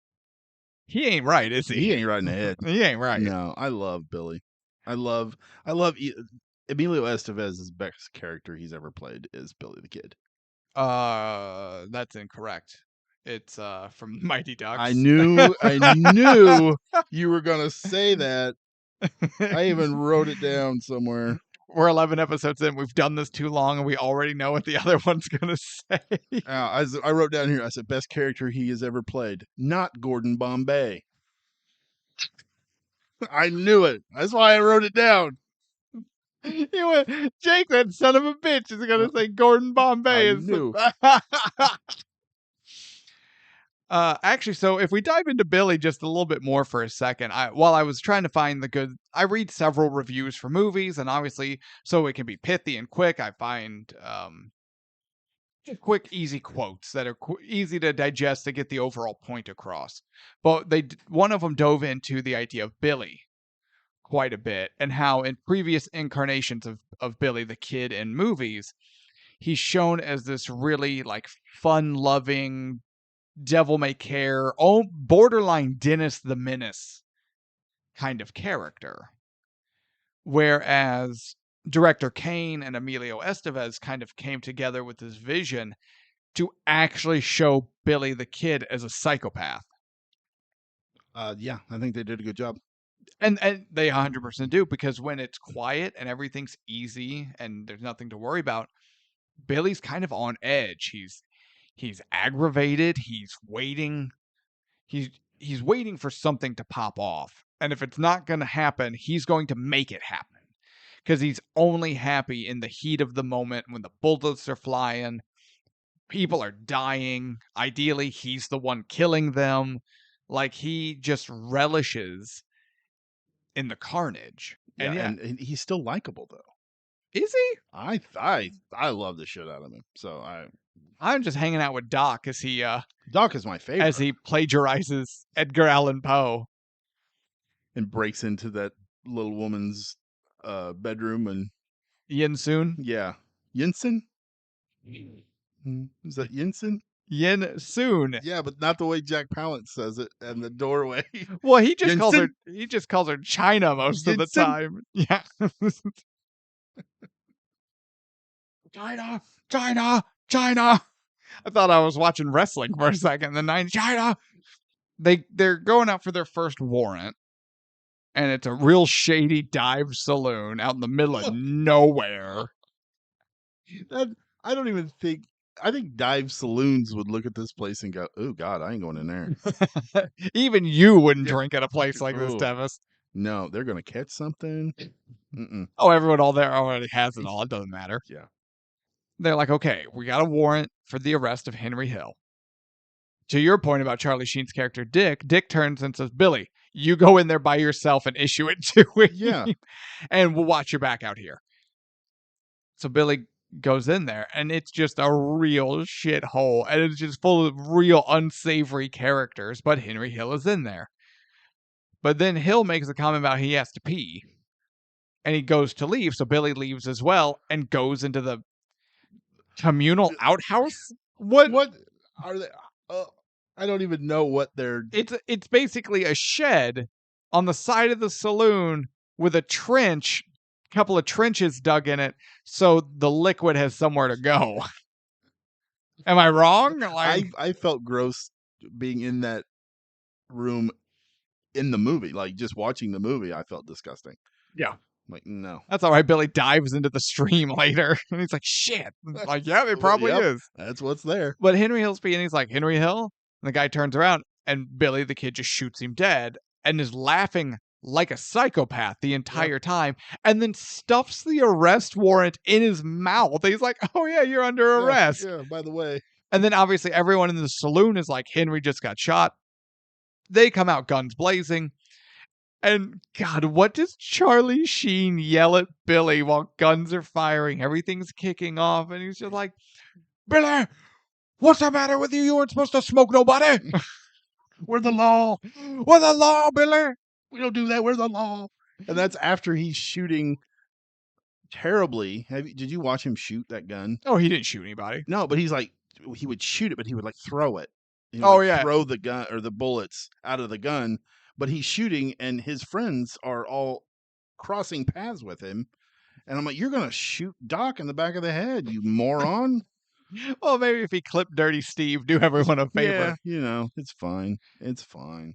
He ain't right, is he? He ain't right in the head. He ain't right. No, I love Billy. I love Emilio Estevez's best character he's ever played is Billy the Kid. That's incorrect. It's from Mighty Ducks. I knew you were gonna say that. I even wrote it down somewhere. We're 11 episodes in. We've done this too long, and we already know what the other one's gonna say. I wrote down here. I said best character he has ever played, not Gordon Bombay. I knew it. That's why I wrote it down. Jake, that son of a bitch, is gonna say Gordon Bombay. I knew. Actually, so if we dive into Billy just a little bit more for a second, while I was trying to find the good, I read several reviews for movies, and obviously, so it can be pithy and quick. I find quick, easy quotes that are easy to digest to get the overall point across. But one of them dove into the idea of Billy quite a bit, and how in previous incarnations of Billy the Kid in movies, he's shown as this really like fun-loving, devil-may-care, borderline Dennis the Menace kind of character. Whereas director Kane and Emilio Estevez kind of came together with this vision to actually show Billy the Kid as a psychopath. Yeah, I think they did a good job. And they 100% do, because when it's quiet and everything's easy and there's nothing to worry about, Billy's kind of on edge. He's aggravated. He's waiting. He's waiting for something to pop off. And if it's not going to happen, he's going to make it happen. Because he's only happy in the heat of the moment when the bullets are flying, people are dying. Ideally, he's the one killing them. Like, he just relishes in the carnage. Yeah, and he's still likable though. Is he? I love the shit out of him. So I'm just hanging out with Doc as he Doc is my favorite. As he plagiarizes Edgar Allan Poe and breaks into that little woman's bedroom and Yin Soon. Yeah, Yinsen. Is that Yinsen? Yin Soon. Yeah, but not the way Jack Palance says it in the doorway. Well, he just calls her China most of the time. Yeah. China, China, China. I thought I was watching wrestling for a second. China. They're going out for their first warrant, and it's a real shady dive saloon out in the middle of nowhere. I think dive saloons would look at this place and go, "Oh God, I ain't going in there." Even you wouldn't drink at a place like this, Tevis. No, they're gonna catch something. Oh, everyone all there already has it all. It doesn't matter. Yeah. They're like, okay, we got a warrant for the arrest of Henry Hill. To your point about Charlie Sheen's character, Dick turns and says, Billy, you go in there by yourself and issue it to him. Yeah. And we'll watch your back out here. So Billy goes in there, and it's just a real shithole. And it's just full of real unsavory characters. But Henry Hill is in there. But then Hill makes a comment about he has to pee. And he goes to leave. So Billy leaves as well and goes into the communal outhouse. What are they? I don't even know what they're. It's basically a shed on the side of the saloon with a couple of trenches dug in it, so the liquid has somewhere to go. Am I wrong? Like, I felt gross being in that room in the movie, like just watching the movie. I felt disgusting. yeah. Like, no. That's all right. Billy dives into the stream later, and he's like, "Shit!" Like, yeah, it probably Yep, is. that's what's there. But Henry Hill's speaking. He's like, "Henry Hill," and the guy turns around, and Billy, the kid, just shoots him dead, and is laughing like a psychopath the entire time, and then stuffs the arrest warrant in his mouth. He's like, "Oh yeah, you're under arrest." Yeah, by the way. And then obviously everyone in the saloon is like, "Henry just got shot." They come out guns blazing. And God, what does Charlie Sheen yell at Billy while guns are firing? Everything's kicking off, and he's just like, "Billy, what's the matter with you? You weren't supposed to smoke nobody." We're the law. What's the law, Billy? We don't do that. We're the law. And that's after he's shooting terribly. Did you watch him shoot that gun? Oh, he didn't shoot anybody. No, but he's like, he would shoot it, but he would like throw it. He would, Oh, like, yeah. throw the gun or the bullets out of the gun. But he's shooting, and his friends are all crossing paths with him. And I'm like, you're gonna shoot Doc in the back of the head, you moron. Well, maybe if he clipped Dirty Steve, do everyone a favor. Yeah, it's fine. It's fine.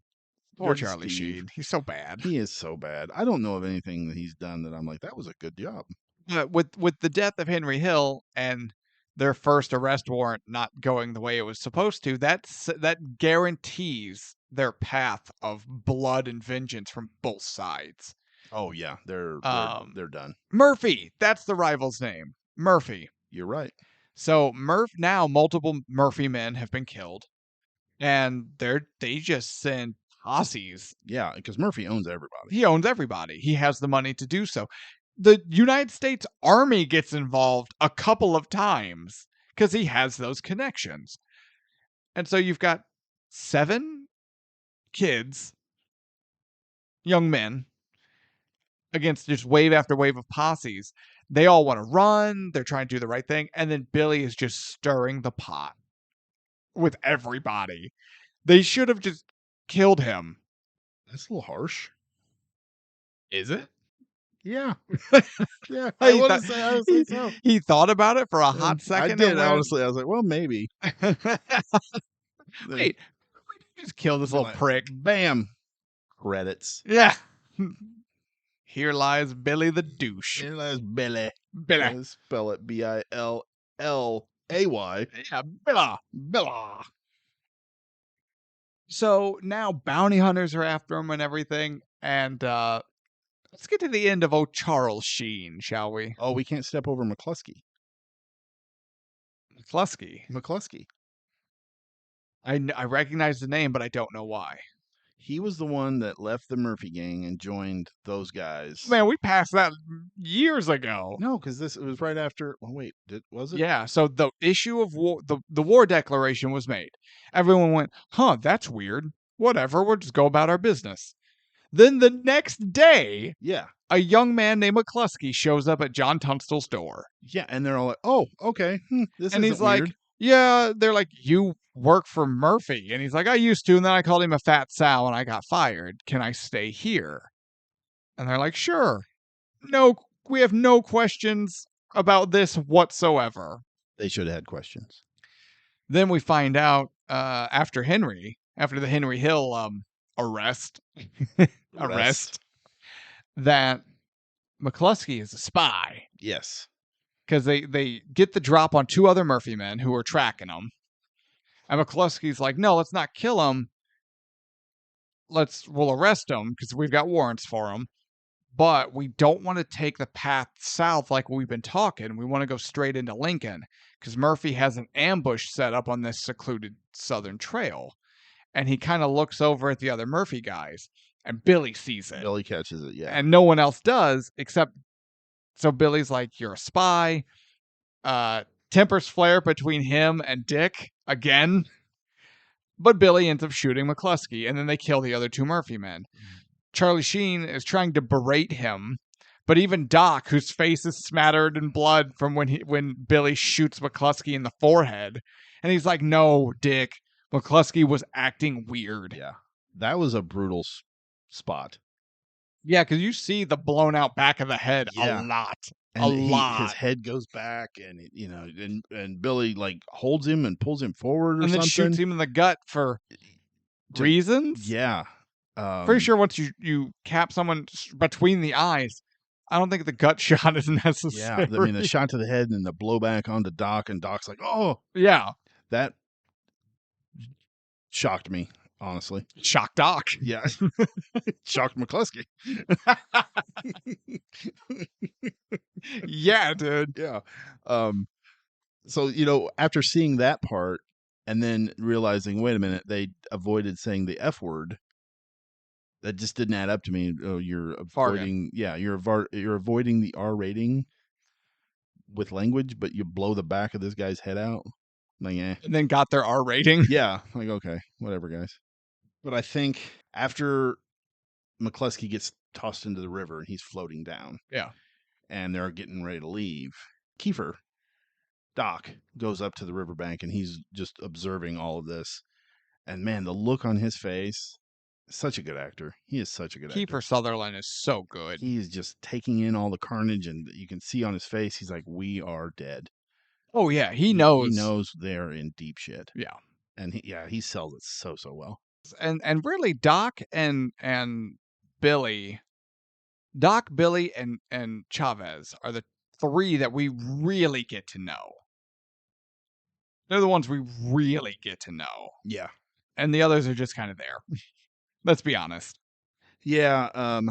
Poor Dirty Charlie Steve. Sheen. He's so bad. He is so bad. I don't know of anything that he's done that I'm like, that was a good job. With the death of Henry Hill and their first arrest warrant not going the way it was supposed to, that guarantees their path of blood and vengeance from both sides. Oh yeah, they're done. Murphy, that's the rival's name. Murphy. You're right. So now multiple Murphy men have been killed, and they just send posses. Yeah, because Murphy owns everybody. He owns everybody. He has the money to do so. The United States Army gets involved a couple of times because he has those connections. And so you've got 7 kids, young men, against just wave after wave of posses. They all want to run. They're trying to do the right thing. And then Billy is just stirring the pot with everybody. They should have just killed him. That's a little harsh. Is it? Yeah. Yeah. I would say so. He thought about it for a hot second. I did, honestly. I was like, well, maybe. Wait, just kill this little prick. Bam. Credits. Yeah. Here lies Billy the douche. Here lies Billy. Billy. Spell it Billay. Yeah, Billa. So now bounty hunters are after him and everything. And let's get to the end of old Charles Sheen, shall we? Oh, we can't step over McCluskey. McCluskey. I recognize the name, but I don't know why. He was the one that left the Murphy gang and joined those guys. Man, we passed that years ago. No, because it was right after. Oh, wait, was it? Yeah. So the issue of war, the war declaration was made. Everyone went, "Huh, that's weird. Whatever. We'll just go about our business." Then the next day, yeah, a young man named McCluskey shows up at John Tunstall's door. Yeah, and they're all like, "Oh, okay, this and isn't he's like, weird." "Yeah." They're like, "You work for Murphy?" And he's like, "I used to, and then I called him a fat sow, and I got fired. Can I stay here?" And they're like, "Sure. No, we have no questions about this whatsoever." They should have had questions. Then we find out after the Henry Hill arrest, that McCluskey is a spy. Yes. Because they get the drop on 2 other Murphy men who are tracking them. And McCluskey's like, "No, let's not kill him. We'll arrest him because we've got warrants for him. But we don't want to take the path south like we've been talking. We want to go straight into Lincoln because Murphy has an ambush set up on this secluded southern trail." And he kind of looks over at the other Murphy guys, and Billy sees it. Billy catches it, yeah. And no one else does, except... So Billy's like, "You're a spy." Tempers flare between him and Dick again. But Billy ends up shooting McCluskey, and then they kill the other 2 Murphy men. Charlie Sheen is trying to berate him, but even Doc, whose face is smattered in blood from when Billy shoots McCluskey in the forehead, and he's like, "No, Dick, McCluskey was acting weird." Yeah, that was a brutal spot. Yeah, because you see the blown out back of the head a Yeah. lot. And his lot. head goes back, and and Billy like holds him and pulls him forward or And then something. shoots him in the gut for reasons. Yeah. Pretty sure once you cap someone between the eyes, I don't think the gut shot is necessary. Yeah. I mean, the shot to the head and the blowback onto Doc, and Doc's like, "Oh, Yeah. that shocked me, honestly." Shock Doc. Yeah. Shocked McCluskey. Yeah, dude. Yeah. So, after seeing that part and then realizing, wait a minute, they avoided saying the F word, that just didn't add up to me. Oh, you're avoiding, you're avoiding the R rating with language, but you blow the back of this guy's head out. Like, And then got their R rating. Yeah. Like, okay, whatever, guys. But I think after McCluskey gets tossed into the river and he's floating down. Yeah. And they're getting ready to leave. Kiefer, Doc, goes up to the riverbank and he's just observing all of this. And man, the look on his face, such a good actor. He is such a good actor. Kiefer Sutherland is so good. He is just taking in all the carnage, and you can see on his face, he's like, we are dead. Oh, yeah. He knows. He knows they're in deep shit. Yeah. And he sells it so well. And really, Doc and Billy, Doc, Billy, and Chavez are the three that we really get to know. They're the ones we really get to know. Yeah. And the others are just kind of there. Let's be honest. Yeah. I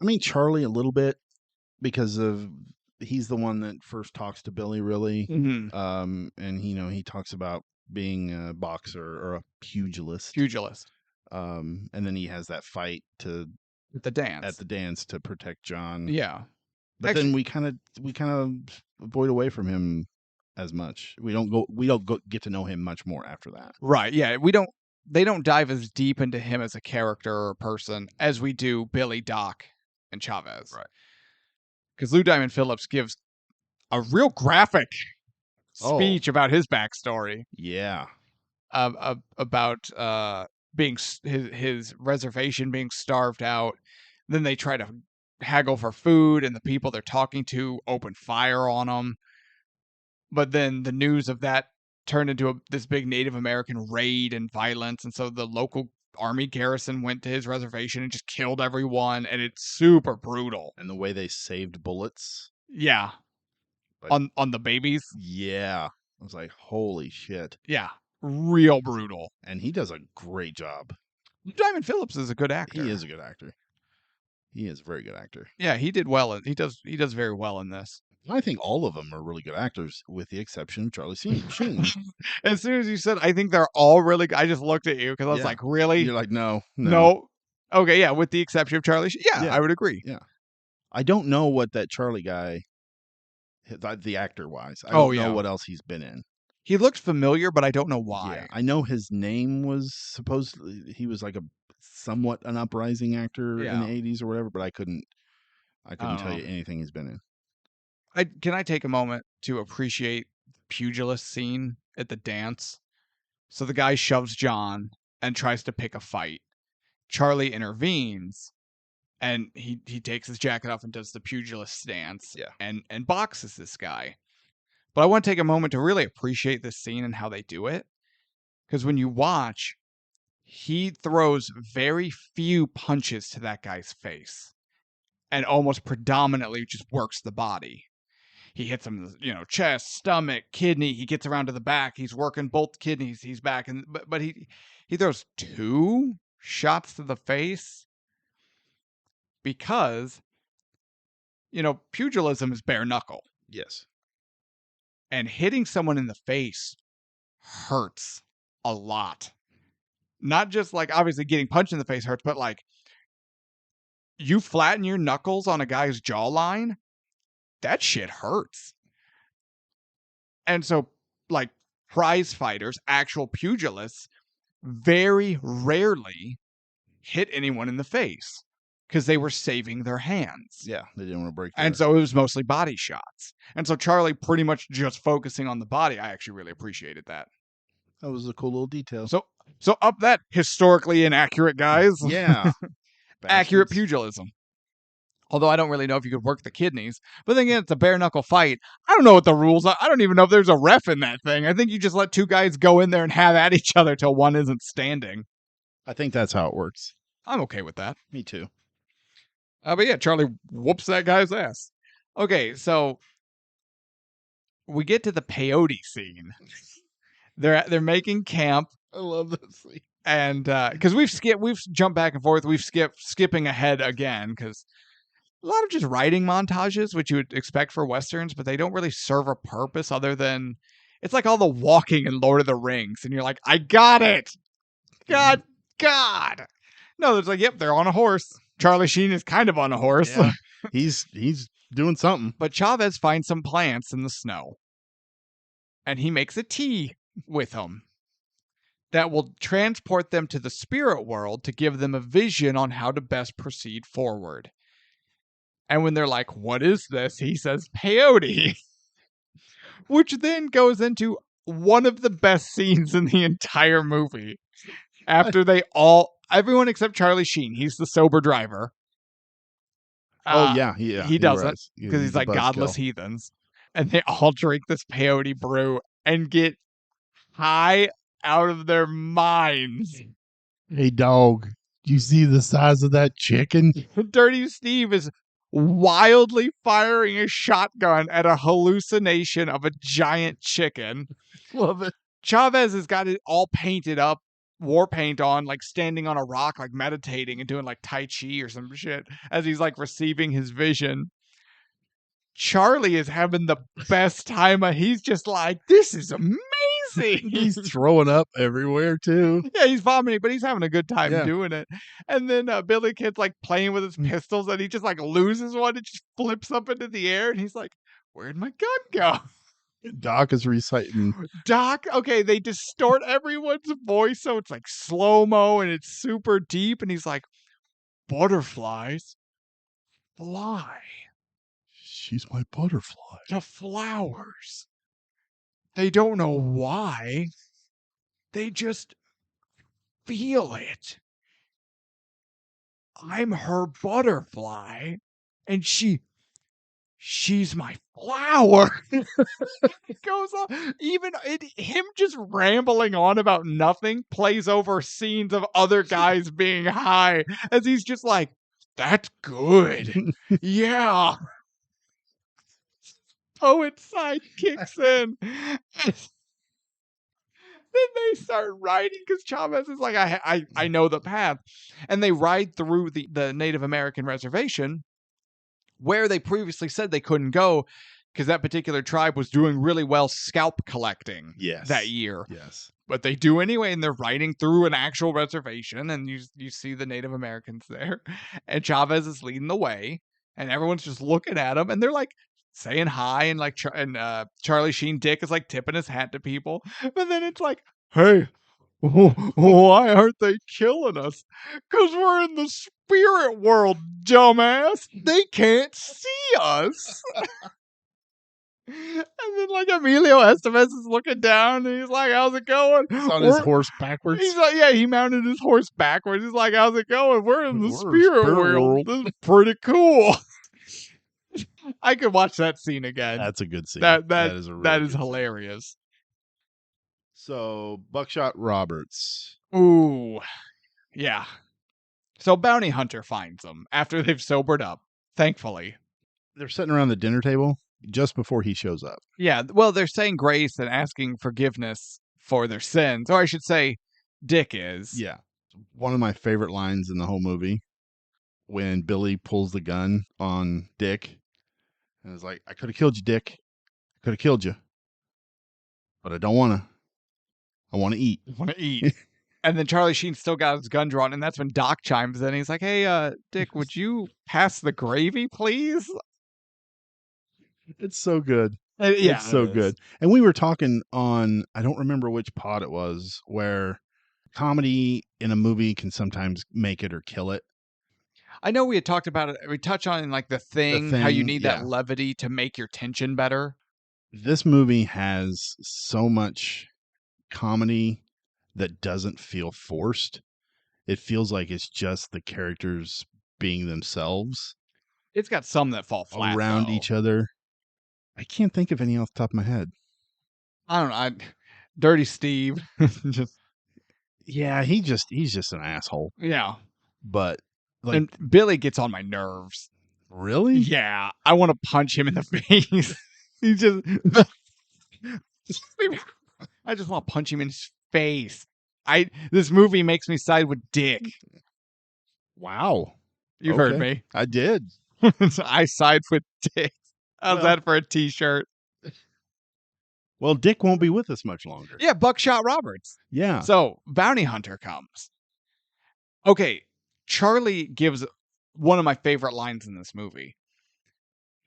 mean, Charlie a little bit, because he's the one that first talks to Billy, really. Mm-hmm. And he talks about being a boxer or a pugilist. And then he has that fight at the dance to protect John. Yeah. But then we kind of avoid away from him as much. We don't get to know him much more after that. Right. Yeah. They don't dive as deep into him as a character or a person as we do Billy, Doc, and Chavez. Right. Because Lou Diamond Phillips gives a real graphic speech about his backstory. Yeah. About being his reservation being starved out. Then they try to haggle for food, and the people they're talking to open fire on them. But then the news of that turned into this big Native American raid and violence, and so the local army garrison went to his reservation and just killed everyone, and it's super brutal. And the way they saved bullets. Yeah. On the babies. Yeah. I was like, holy shit. Yeah. Real brutal. And he does a great job. Diamond Phillips is a good actor. He is a good actor. He is a very good actor. Yeah, he did well. He does very well in this. I think all of them are really good actors, with the exception of Charlie Sheen. As soon as you said, I think they're all really good, I just looked at you because I was like, really? You're like, no. Okay, yeah, with the exception of Charlie Sheen. Yeah, I would agree. Yeah. I don't know what that Charlie guy, the actor-wise, I don't know what else he's been in. He looked familiar, but I don't know why. Yeah, I know his name was supposedly, he was like somewhat an uprising actor in the 80s or whatever, but I couldn't tell you anything he's been in. Can I take a moment to appreciate the pugilist scene at the dance? So the guy shoves John and tries to pick a fight. Charlie intervenes, and he takes his jacket off and does the pugilist stance. Yeah. And boxes this guy. But I want to take a moment to really appreciate this scene and how they do it. Because when you watch, he throws very few punches to that guy's face. And almost predominantly just works the body. He hits him, chest, stomach, kidney. He gets around to the back. He's working both kidneys. He's back. But he throws 2 shots to the face because, pugilism is bare knuckle. Yes. And hitting someone in the face hurts a lot. Not just like obviously getting punched in the face hurts, but like you flatten your knuckles on a guy's jawline, that shit hurts. And so like prize fighters, actual pugilists, very rarely hit anyone in the face because they were saving their hands. Yeah, they didn't want to break. And so it was mostly body shots. And so Charlie pretty much just focusing on the body. I actually really appreciated that. That was a cool little detail. So up that historically inaccurate, guys. Yeah. Accurate pugilism. Although I don't really know if you could work the kidneys. But then again, it's a bare knuckle fight. I don't know what the rules are. I don't even know if there's a ref in that thing. I think you just let two guys go in there and have at each other till one isn't standing. I think that's how it works. I'm okay with that. Me too. But yeah, Charlie whoops that guy's ass. Okay, so we get to the peyote scene. They're making camp, I love this scene. and because we've jumped back and forth, skipping ahead again because a lot of just writing montages, which you would expect for westerns, but they don't really serve a purpose other than it's like all the walking in Lord of the Rings, and you're like, I got it, God. No, it's like, yep, they're on a horse. Charlie Sheen is kind of on a horse. Yeah, he's doing something. But Chavez finds some plants in the snow, and he makes a tea with them that will transport them to the spirit world to give them a vision on how to best proceed forward. And when they're like, what is this? He says, peyote, which then goes into one of the best scenes in the entire movie. After everyone except Charlie Sheen, he's the sober driver. He doesn't because he's like godless heathens, and they all drink this peyote brew and get high out of their minds. Hey, dog, do you see the size of that chicken? Dirty Steve is wildly firing a shotgun at a hallucination of a giant chicken. Love it. Chavez has got it all painted up, war paint on, like standing on a rock, like meditating and doing like Tai Chi or some shit as he's like receiving his vision. Charlie is having the best time. He's just like, this is amazing. He's throwing up everywhere too. Yeah, he's vomiting, but he's having a good time Yeah. doing it. And then Billy Kid's like playing with his pistols, and he just like loses one. It just flips up into the air, and he's like, where'd my gun go? Doc is reciting. Doc, okay, they distort everyone's voice so it's like slow-mo and it's super deep, and he's like, butterflies fly She's my butterfly. to flowers. They don't know why. They just feel it. I'm her butterfly, and she's my flower. It goes on. Even him just rambling on about nothing plays over scenes of other guys being high as he's just like, that's good. Yeah. Poet side kicks in. Then they start riding because Chavez is like, I know the path. And they ride through the Native American reservation where they previously said they couldn't go because that particular tribe was doing really well scalp collecting that year. Yes. But they do anyway, and they're riding through an actual reservation, and you see the Native Americans there. And Chavez is leading the way, and everyone's just looking at him, and they're like saying hi, and like Charlie Sheen Dick is like tipping his hat to people. But then it's like, hey, why aren't they killing us? Because we're in the spirit world, dumbass. They can't see us. And then like Emilio Estevez is looking down and he's like, how's it going? He's on his horse backwards. He's like, yeah, he mounted his horse backwards. He's like, how's it going? We're in the spirit world. This is pretty cool. I could watch that scene again. That's a good scene. That is a really that is good hilarious. Scene. So Buckshot Roberts. Ooh. Yeah. So Bounty Hunter finds them after they've sobered up, thankfully. They're sitting around the dinner table just before he shows up. Yeah, well, they're saying grace and asking forgiveness for their sins. Or I should say, Dick is. Yeah. One of my favorite lines in the whole movie when Billy pulls the gun on Dick and is like, I could have killed you, Dick. I could have killed you. But I don't want to. I want to eat. I want to eat. And then Charlie Sheen still got his gun drawn, and that's when Doc chimes in. He's like, hey, Dick, would you pass the gravy, please? It's so good. Yeah, it's so good. And we were talking on, I don't remember which pod it was, where comedy in a movie can sometimes make it or kill it. I know we had talked about it. We touched on in like the thing how you need that levity to make your tension better. This movie has so much comedy that doesn't feel forced. It feels like it's just the characters being themselves. It's got some that fall flat around though. each other. I can't think of any off the top of my head. I don't know. Dirty Steve. Just Yeah, he's just an asshole. yeah. But like, And Billy gets on my nerves. really? Yeah. I want to punch him in the face. He just I just want to punch him in his face. This movie makes me side with Dick. Wow. You've heard Okay. me. I did. I side with Dick. How's Well- that for a t-shirt? Well, Dick won't be with us much longer. Yeah, Buckshot Roberts. Yeah. So, Bounty Hunter comes. Okay, Charlie gives one of my favorite lines in this movie.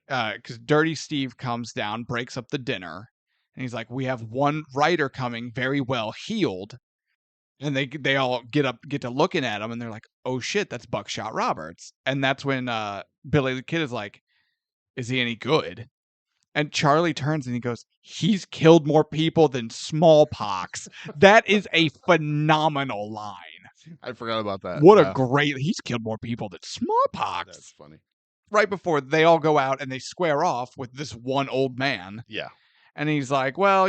Because Dirty Steve comes down, breaks up the dinner, and he's like, "We have one writer coming, very well heeled." And they all get to looking at him, and they're like, "Oh shit, that's Buckshot Roberts." And that's when Billy the Kid is like, "Is he any good?" And Charlie turns and he goes, "He's killed more people than smallpox." That is a phenomenal line. I forgot about that. What Yeah. a great, he's killed more people than smallpox. That's funny. Right before they all go out and they square off with this one old man. Yeah. And he's like, "Well,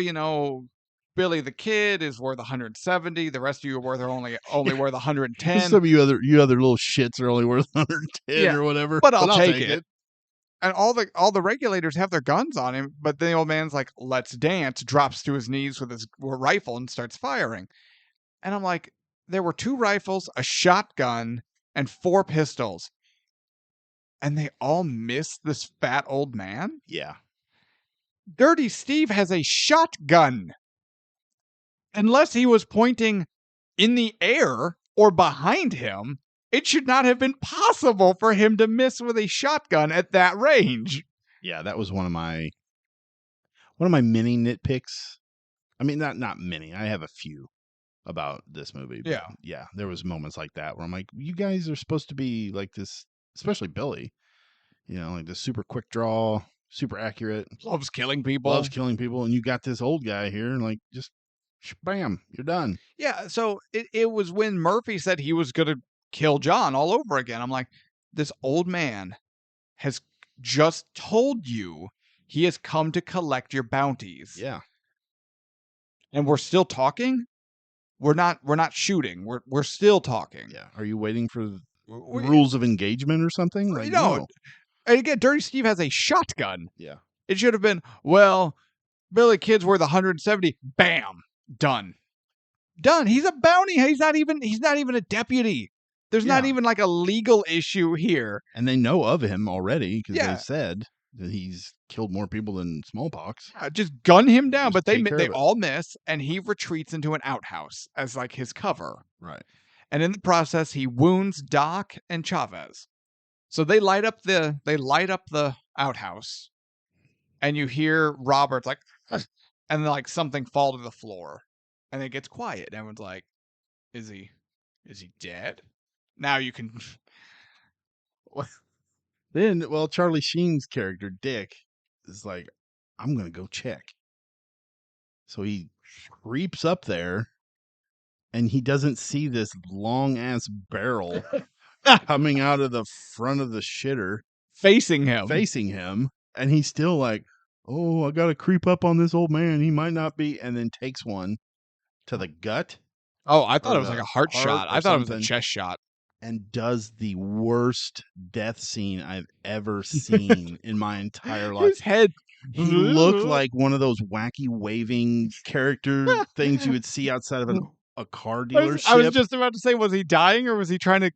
Billy the Kid is worth 170. The rest of you are worth only worth 110. Some of you other little shits are only worth 110 Yeah, or whatever. but I'll take it." And all the regulators have their guns on him, but the old man's like, "Let's dance," drops to his knees with his rifle and starts firing. And I'm like, there were 2 rifles, a shotgun, and 4 pistols. And they all missed this fat old man? Yeah. Dirty Steve has a shotgun. Unless he was pointing in the air or behind him, it should not have been possible for him to miss with a shotgun at that range. Yeah, that was one of my many nitpicks. I mean, not many. I have a few about this movie. But yeah, there was moments like that where I'm like, you guys are supposed to be like this, especially Billy. Like this super quick draw, super accurate, Loves killing people. and you got this old guy here, and like just bam, you're done. Yeah, so it was when Murphy said he was going to kill John all over again. I'm like, this old man has just told you he has come to collect your bounties. Yeah. And we're still talking? We're not shooting. We're still talking. Yeah. Are you waiting for rules of engagement or something? Like, no. And again, Dirty Steve has a shotgun. Yeah. It should have been, well, Billy Kid's worth 170. Bam. Done. He's a bounty. He's not even a deputy. There's not even like a legal issue here. And they know of him already because Yeah. they said that he's killed more people than smallpox. Just gun him down, Just but they take care of it. all miss, and he retreats into an outhouse as like his cover. Right. And in the process, he wounds Doc and Chavez. So they light up the outhouse, and you hear Roberts like, and like something fall to the floor, and it gets quiet. And everyone's like, "Is he dead?" Now you can. Then, well, Charlie Sheen's character Dick is like, I'm gonna go check. So he creeps up there, and he doesn't see this long ass barrel coming out of the front of the shitter facing him. And he's still like, "Oh, I gotta creep up on this old man. He might not be," and then takes one to the gut. Oh, I thought Or it was like the a heart shot. I thought it was a something. chest shot. And does the worst death scene I've ever seen in my entire life. His head. He looked like one of those wacky waving character things you would see outside of a car dealership. I was just about to say, was he dying or was he trying to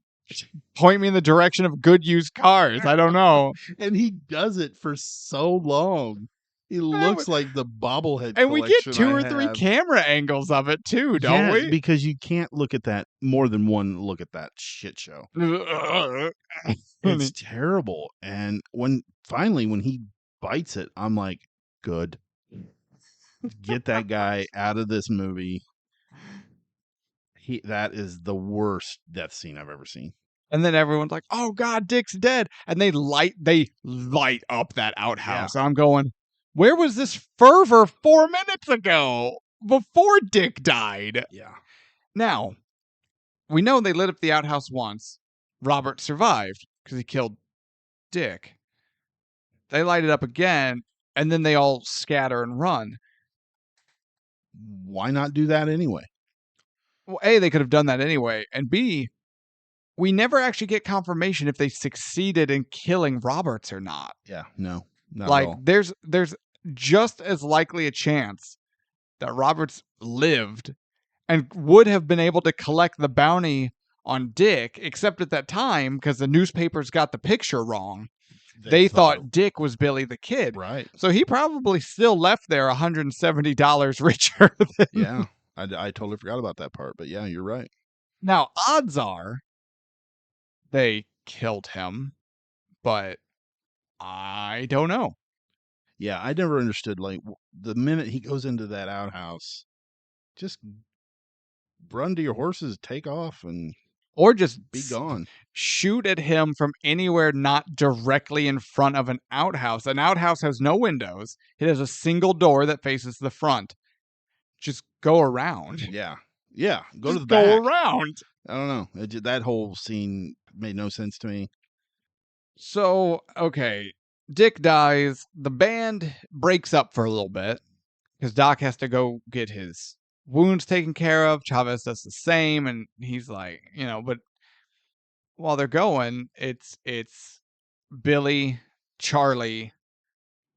point me in the direction of good used cars? I don't know. And he does it for so long. He looks like the bobblehead. And we get 2 or I 3 have. camera angles of it too, don't we? Because you can't look at that more than one look at that shit show. It's terrible. And when he bites it, I'm like, good. Get that guy out of this movie. That is the worst death scene I've ever seen. And then everyone's like, "Oh God, Dick's dead!" And they light up that outhouse. Yeah. And I'm going, where was this fervor 4 minutes ago before Dick died? Yeah. Now, we know they lit up the outhouse once. Robert survived because he killed Dick. They light it up again, and then they all scatter and run. Why not do that anyway? Well, A, they could have done that anyway, and B, we never actually get confirmation if they succeeded in killing Roberts or not. Yeah, no, not Like, at all. there's just as likely a chance that Roberts lived and would have been able to collect the bounty on Dick, except at that time, because the newspapers got the picture wrong, they thought Dick was Billy the Kid. Right. So he probably still left there $170 richer than... Yeah, I totally forgot about that part, but yeah, you're right. Now, odds are they killed him, but I don't know. Yeah, I never understood, like, the minute he goes into that outhouse, just run to your horses, take off, and Or just be gone. shoot at him from anywhere not directly in front of an outhouse. An outhouse has no windows. It has a single door that faces the front. Just go around. Yeah, yeah, go to Just the back. go around. I don't know. That whole scene made no sense to me. So, okay, Dick dies. The band breaks up for a little bit because Doc has to go get his wounds taken care of. Chavez does the same, and he's like, but while they're going, it's Billy, Charlie,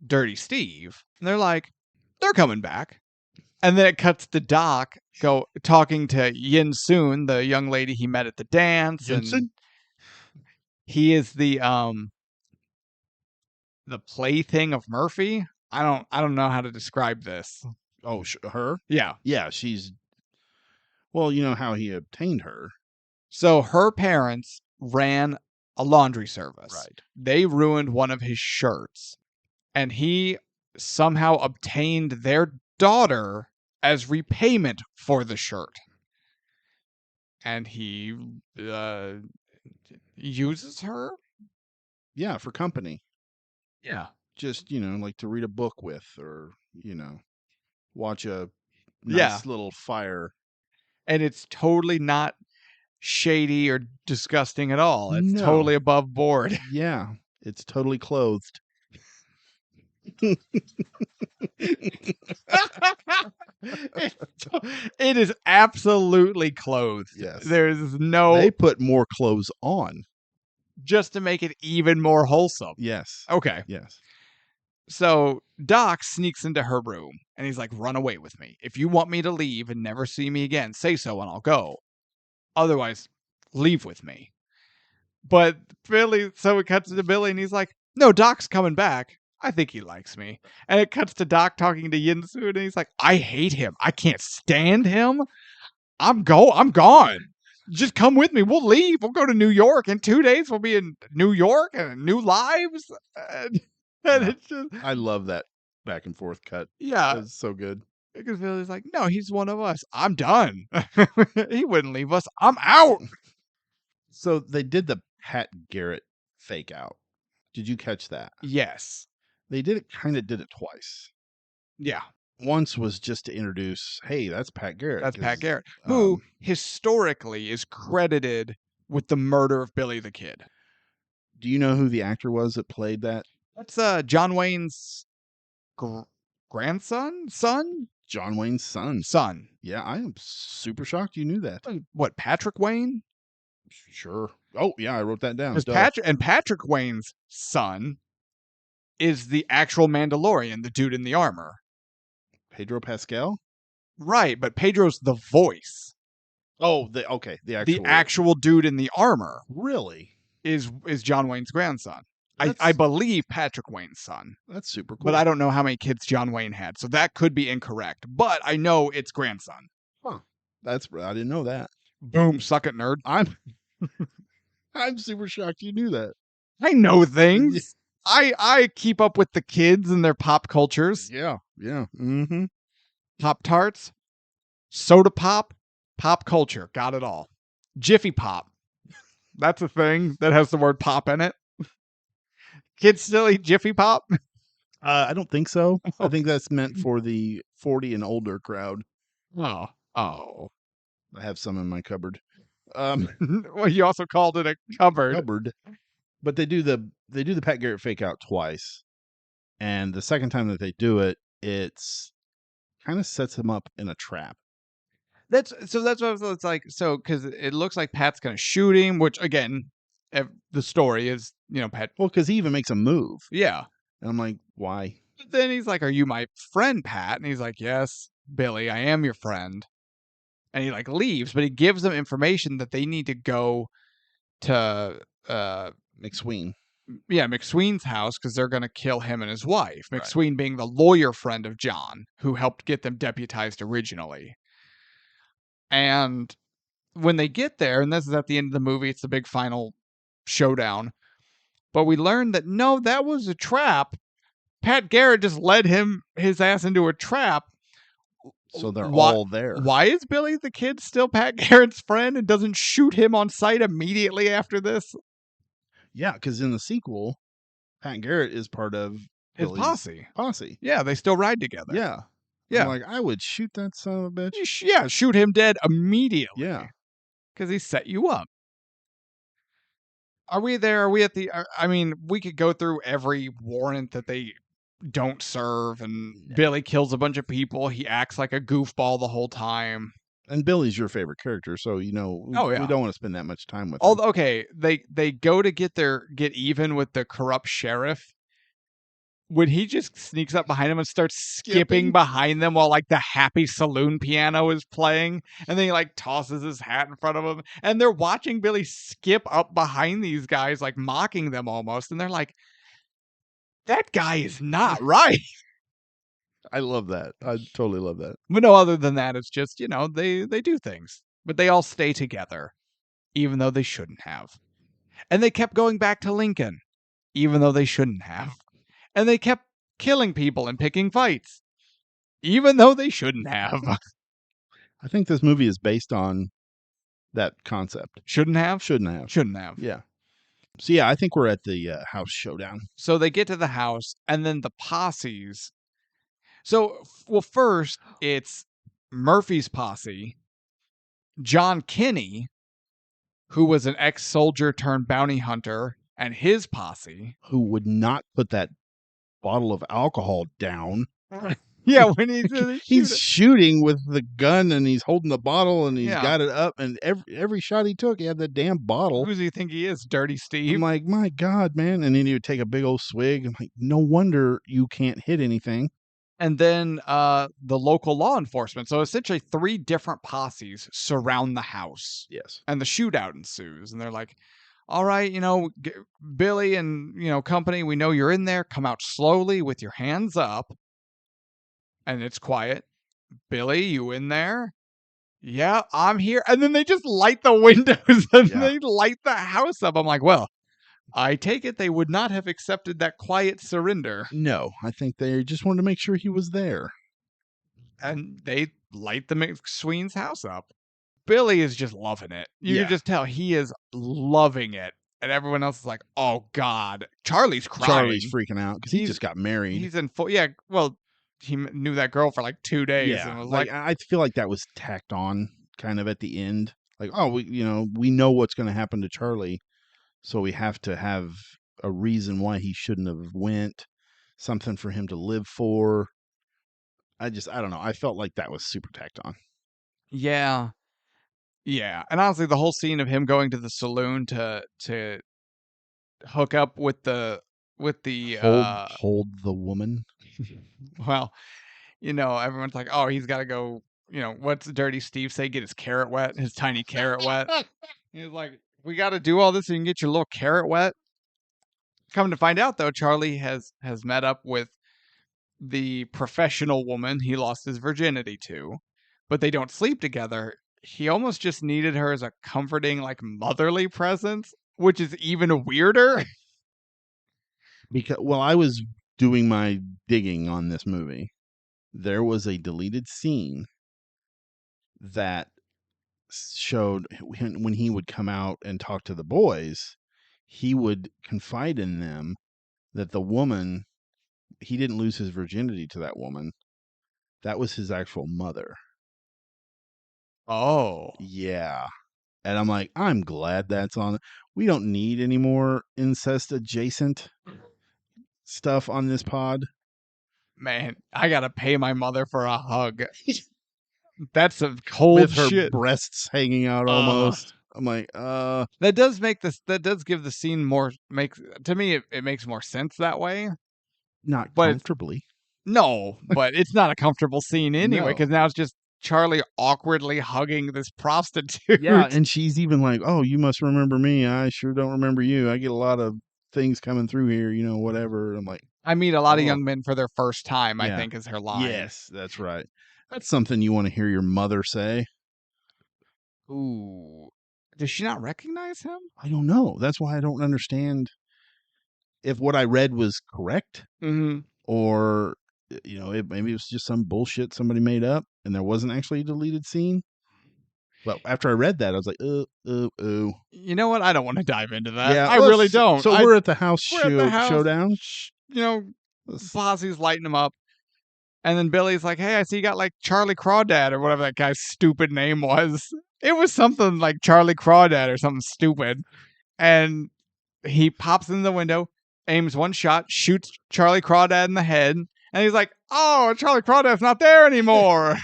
Dirty Steve, and they're coming back. And then it cuts to Doc talking to Yin Soon, the young lady he met at the dance, Jensen? and he is the plaything of Murphy. I don't know how to describe this. Oh, her? Yeah. Yeah, she's. Well, you know how he obtained her. So her parents ran a laundry service. Right. They ruined one of his shirts, and he somehow obtained their daughter as repayment for the shirt. And he uses her? Yeah, for company. Yeah. Just, like to read a book with, or, watch a Yeah. nice little fire. And it's totally not shady or disgusting at all. It's No. totally above board. Yeah, it's totally clothed. It is absolutely clothed. Yes. There's no... They put more clothes on. Just to make it even more wholesome. Yes. Okay. Yes. So Doc sneaks into her room and he's like, run away with me. If you want me to leave and never see me again, say so and I'll go. Otherwise, leave with me. But Billy, so it cuts to Billy and he's like, no, Doc's coming back. I think he likes me. And it cuts to Doc talking to Yinsu and he's like, I hate him. I can't stand him. I'm gone. Just come with me. We'll leave. We'll go to New York. In 2 days, we'll be in New York and new lives. And it's just... I love that back and forth cut. Yeah. It's so good. Because Billy's like, no, he's one of us. I'm done. He wouldn't leave us. I'm out. So they did the Pat Garrett fake out. Did you catch that? Yes. They did it twice. Yeah. Once was just to introduce, hey, that's Pat Garrett. That's Pat Garrett, who historically is credited with the murder of Billy the Kid. Do you know who the actor was that played that? That's John Wayne's grandson? Son? John Wayne's son. Son. Yeah, I am super shocked you knew that. What, Patrick Wayne? Sure. Oh, yeah, I wrote that down. Patrick Wayne's son is the actual Mandalorian, the dude in the armor. Pedro Pascal? Right, but Pedro's the voice. Oh, the actual dude in the armor. Really? Is John Wayne's grandson. I believe Patrick Wayne's son. That's super cool. But I don't know how many kids John Wayne had, so that could be incorrect. But I know it's grandson. Huh. I didn't know that. Boom, suck it, nerd. I'm super shocked you knew that. I know things. I keep up with the kids and their pop cultures. Yeah. Mm-hmm. Pop-Tarts, soda pop, pop culture. Got it all. Jiffy Pop. That's a thing that has the word pop in it. Kids still eat Jiffy Pop? I don't think so. I think that's meant for the 40 and older crowd. Oh. I have some in my cupboard. Well, you also called it a cupboard. But they do the Pat Garrett fake out twice, and the second time that they do it, it's kind of sets him up in a trap. That's what it's like. So because it looks like Pat's gonna shoot him, which again, the story is Pat. Well, because he even makes a move, Yeah. and I'm like, why? But then he's like, "Are you my friend, Pat?" And he's like, "Yes, Billy, I am your friend." And he like leaves, but he gives them information that they need to go to McSween. McSween's house because they're going to kill him and his wife. Right. McSween being the lawyer friend of John, who helped get them deputized originally. And when they get there, and this is at the end of the movie, it's the big final showdown. But we learn that no, that was a trap. Pat Garrett just led his ass into a trap. So they're Why- all there. Why is Billy the kid still Pat Garrett's friend and doesn't shoot him on sight immediately after this? Yeah, because in the sequel, Pat Garrett is part of His Billy's posse. Yeah, they still ride together. Yeah. Yeah. I'm like, I would shoot that son of a bitch. Yeah, shoot him dead immediately. Yeah. Because he set you up. Are we there? Are we at the. I mean, we could go through every warrant that they don't serve, and Billy kills a bunch of people. He acts like a goofball the whole time. And Billy's your favorite character, so we don't want to spend that much time with him. Although, okay, they go to get even with the corrupt sheriff. When he just sneaks up behind him and starts skipping behind them while like the Happy Saloon piano is playing, and then he like tosses his hat in front of him, and they're watching Billy skip up behind these guys, like mocking them almost, and they're like, "That guy is not right." I love that. I totally love that. But no, other than that, it's just they do things, but they all stay together, even though they shouldn't have, and they kept going back to Lincoln, even though they shouldn't have. And they kept killing people and picking fights, even though they shouldn't have. I think this movie is based on that concept. Shouldn't have? Shouldn't have. Shouldn't have. Yeah. So, yeah, I think we're at the house showdown. So they get to the house, and then the posses. So, well, first, it's Murphy's posse, John Kinney, who was an ex-soldier turned bounty hunter, and his posse. Who would not put that bottle of alcohol down. Yeah, when he's shooting with the gun and he's holding the bottle and he's Yeah. got it up, and every shot he took, he had that damn bottle. Who does he think he is? Dirty Steve? I'm like, my God, man. And then he would take a big old swig. I'm like, no wonder you can't hit anything. And then the local law enforcement. So essentially 3 different posses surround the house. Yes. And the shootout ensues. And they're like, all right, Billy and, company, we know you're in there. Come out slowly with your hands up. And it's quiet. Billy, you in there? Yeah, I'm here. And then they just light the windows and they light the house up. I'm like, well, I take it they would not have accepted that quiet surrender. No, I think they just wanted to make sure he was there. And they light the McSween's house up. Billy is just loving it. You can just tell he is loving it. And everyone else is like, oh, God. Charlie's crying. Charlie's freaking out because he just got married. He's in full. Yeah, well, he knew that girl for like 2 days. Yeah, and was like I feel like that was tacked on kind of at the end. Like, oh, we know what's going to happen to Charlie, so we have to have a reason why he shouldn't have went, something for him to live for. I don't know. I felt like that was super tacked on. Yeah. Yeah. And honestly, the whole scene of him going to the saloon to hook up with the hold the woman. Well, everyone's like, oh, he's got to go. What's Dirty Steve say? Get his carrot wet, his tiny carrot wet. He's like, we got to do all this so you can get your little carrot wet. Come to find out, though, Charlie has met up with the professional woman he lost his virginity to, but they don't sleep together. He almost just needed her as a comforting, like, motherly presence, which is even weirder. Because, well, I was doing my digging on this movie. There was a deleted scene that showed when he would come out and talk to the boys, he would confide in them that the woman, he didn't lose his virginity to that woman. That was his actual mother. Oh. Yeah. And I'm like, I'm glad that's on. We don't need any more incest adjacent stuff on this pod. Man, I gotta pay my mother for a hug. That's some cold With her shit. breasts hanging out almost. I'm like, That does give the scene more to me it makes more sense that way. not But comfortably. no, but it's not a comfortable scene anyway, No. because now it's just Charlie awkwardly hugging this prostitute. Yeah, and she's even like, "Oh, you must remember me. I sure don't remember you. I get a lot of things coming through here, whatever." I'm like, I meet a lot of Oh. young men for their first time, I Yeah. think is her line. Yes, that's right. That's something you want to hear your mother say. Ooh. Does she not recognize him? I don't know. That's why I don't understand if what I read was correct Mm-hmm. or maybe it was just some bullshit somebody made up and there wasn't actually a deleted scene. But after I read that, I was like, You know what? I don't want to dive into that. Yeah, I really don't. So we're at the house we're at the house. showdown. Posse's lighting him up. And then Billy's like, hey, I see you got like Charlie Crawdad or whatever that guy's stupid name was. It was something like Charlie Crawdad or something stupid. And he pops in the window, aims one shot, shoots Charlie Crawdad in the head. And he's like, oh, Charlie Crawdad's not there anymore.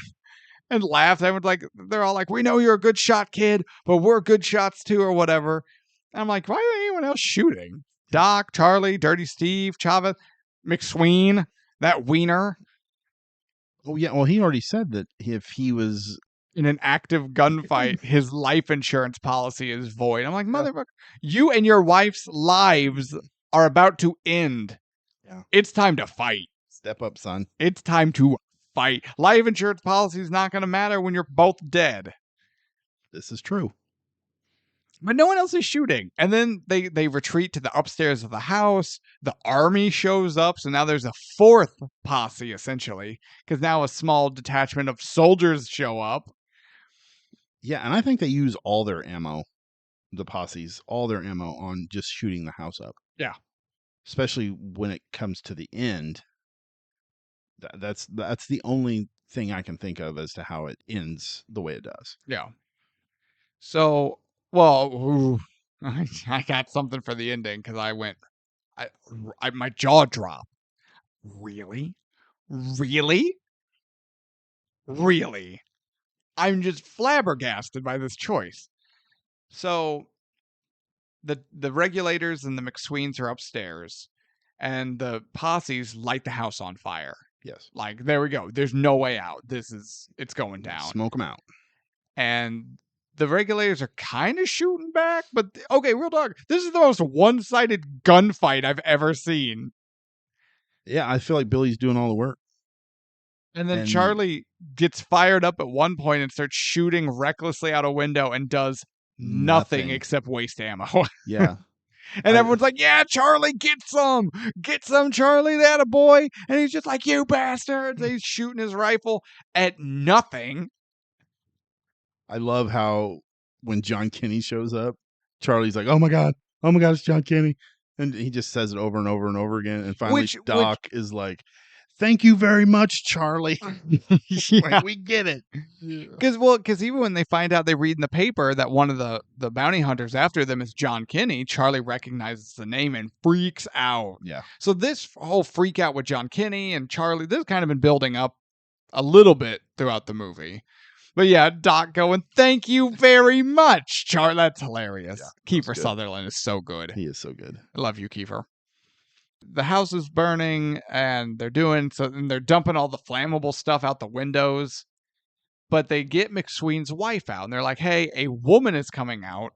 And laughs. Everyone's like, they're all like, we know you're a good shot, kid, but we're good shots too, or whatever. And I'm like, why isn't anyone else shooting? Doc, Charlie, Dirty Steve, Chavez, McSween, that wiener. Oh yeah, well he already said that if he was In an active gunfight, his life insurance policy is void. I'm like, motherfucker, you and your wife's lives are about to end. Yeah. It's time to fight. Step up, son. It's time to fight. Life insurance policy is not going to matter when you're both dead. This is true. But no one else is shooting. And then they retreat to the upstairs of the house. The army shows up. So now there's a fourth posse, essentially, because now a small detachment of soldiers show up. Yeah, and I think they use all their ammo, the posses, all their ammo on just shooting the house up. Yeah. Especially when it comes to the end. That's the only thing I can think of as to how it ends the way it does. Yeah. So, well, I got something for the ending because my jaw dropped. Really? Really? Really? I'm just flabbergasted by this choice. So, the regulators and the McSweens are upstairs, and the posses light the house on fire. Yes. Like, there we go. There's no way out. It's going down. Smoke them out. And the regulators are kind of shooting back, but okay, real talk. This is the most one-sided gunfight I've ever seen. Yeah, I feel like Billy's doing all the work. And then Charlie gets fired up at one point and starts shooting recklessly out a window and does nothing except waste ammo. Yeah. And everyone's like, yeah, Charlie, get some, Charlie, that a boy. And he's just like, you bastards. And he's shooting his rifle at nothing. I love how when John Kinney shows up, Charlie's like, oh my God, it's John Kinney. And he just says it over and over and over again. And finally Doc is like, thank you very much, Charlie. Like, we get it. Because even when they find out, they read in the paper that one of the bounty hunters after them is John Kinney, Charlie recognizes the name and freaks out. Yeah. So this whole freak out with John Kinney and Charlie, this has kind of been building up a little bit throughout the movie. But yeah, Doc going, thank you very much, Charlie. That's hilarious. Yeah, Kiefer Sutherland is so good. He is so good. I love you, Kiefer. The house is burning and they're dumping all the flammable stuff out the windows. But they get McSween's wife out and they're like, hey, a woman is coming out.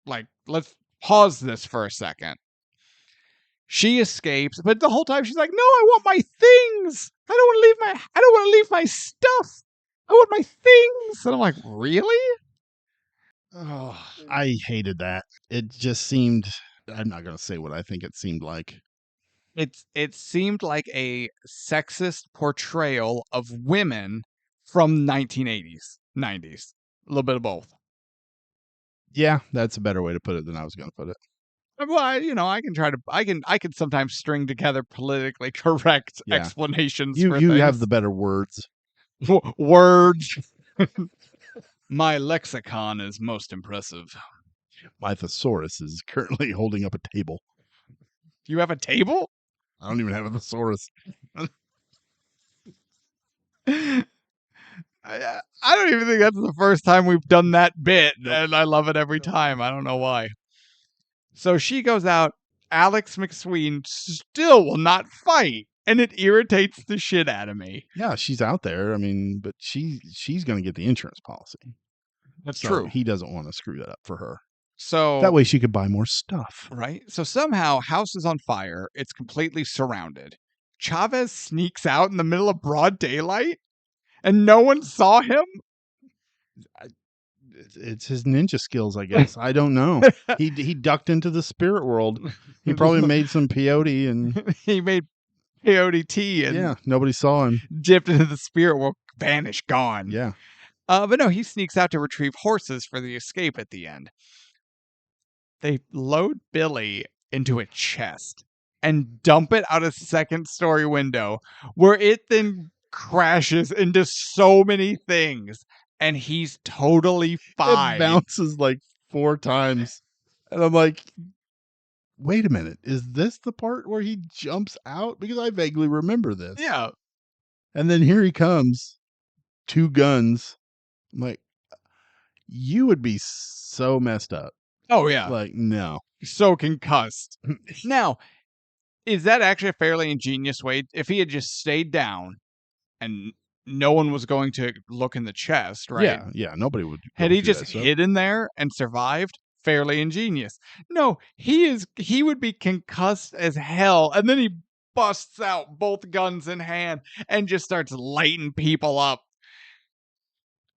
Like, let's pause this for a second. She escapes, but the whole time she's like, no, I want my things. I don't want to leave my stuff. I want my things. And I'm like, really? Oh, I hated that. It just seemed, I'm not going to say what I think it seemed like. It seemed like a sexist portrayal of women from 1980s, 90s. A little bit of both. Yeah, that's a better way to put it than I was going to put it. Well, I can sometimes string together politically correct explanations. You have the better words. Words. My lexicon is most impressive. My thesaurus is currently holding up a table. You have a table? I don't even have a thesaurus. I don't even think that's the first time we've done that bit, and I love it every time. I don't know why. So she goes out. Alex McSween still will not fight, and it irritates the shit out of me. Yeah, she's out there. I mean, but she's going to get the insurance policy. That's So true. he doesn't want to screw that up for her. So That way she could buy more stuff. right? So somehow house is on fire. It's completely surrounded. Chavez sneaks out in the middle of broad daylight and no one saw him. It's his ninja skills, I guess. I don't know. He ducked into the spirit world. He probably made some peyote and He made peyote tea and yeah, nobody saw him. dipped into the spirit world, vanished, gone. Yeah. But no, he sneaks out to retrieve horses for the escape at the end. They load Billy into a chest and dump it out a second story window where it then crashes into so many things and he's totally fine. It bounces like 4 times. And I'm like, wait a minute. Is this the part where he jumps out? Because I vaguely remember this. Yeah. And then here he comes. 2 guns. I'm like, you would be so messed up. Oh, yeah. Like, no. So concussed. Now, is that actually a fairly ingenious way? If he had just stayed down and no one was going to look in the chest, right? Yeah. Nobody would. Had he just hid in there and survived, fairly ingenious. No, he would be concussed as hell, and then he busts out both guns in hand and just starts lighting people up.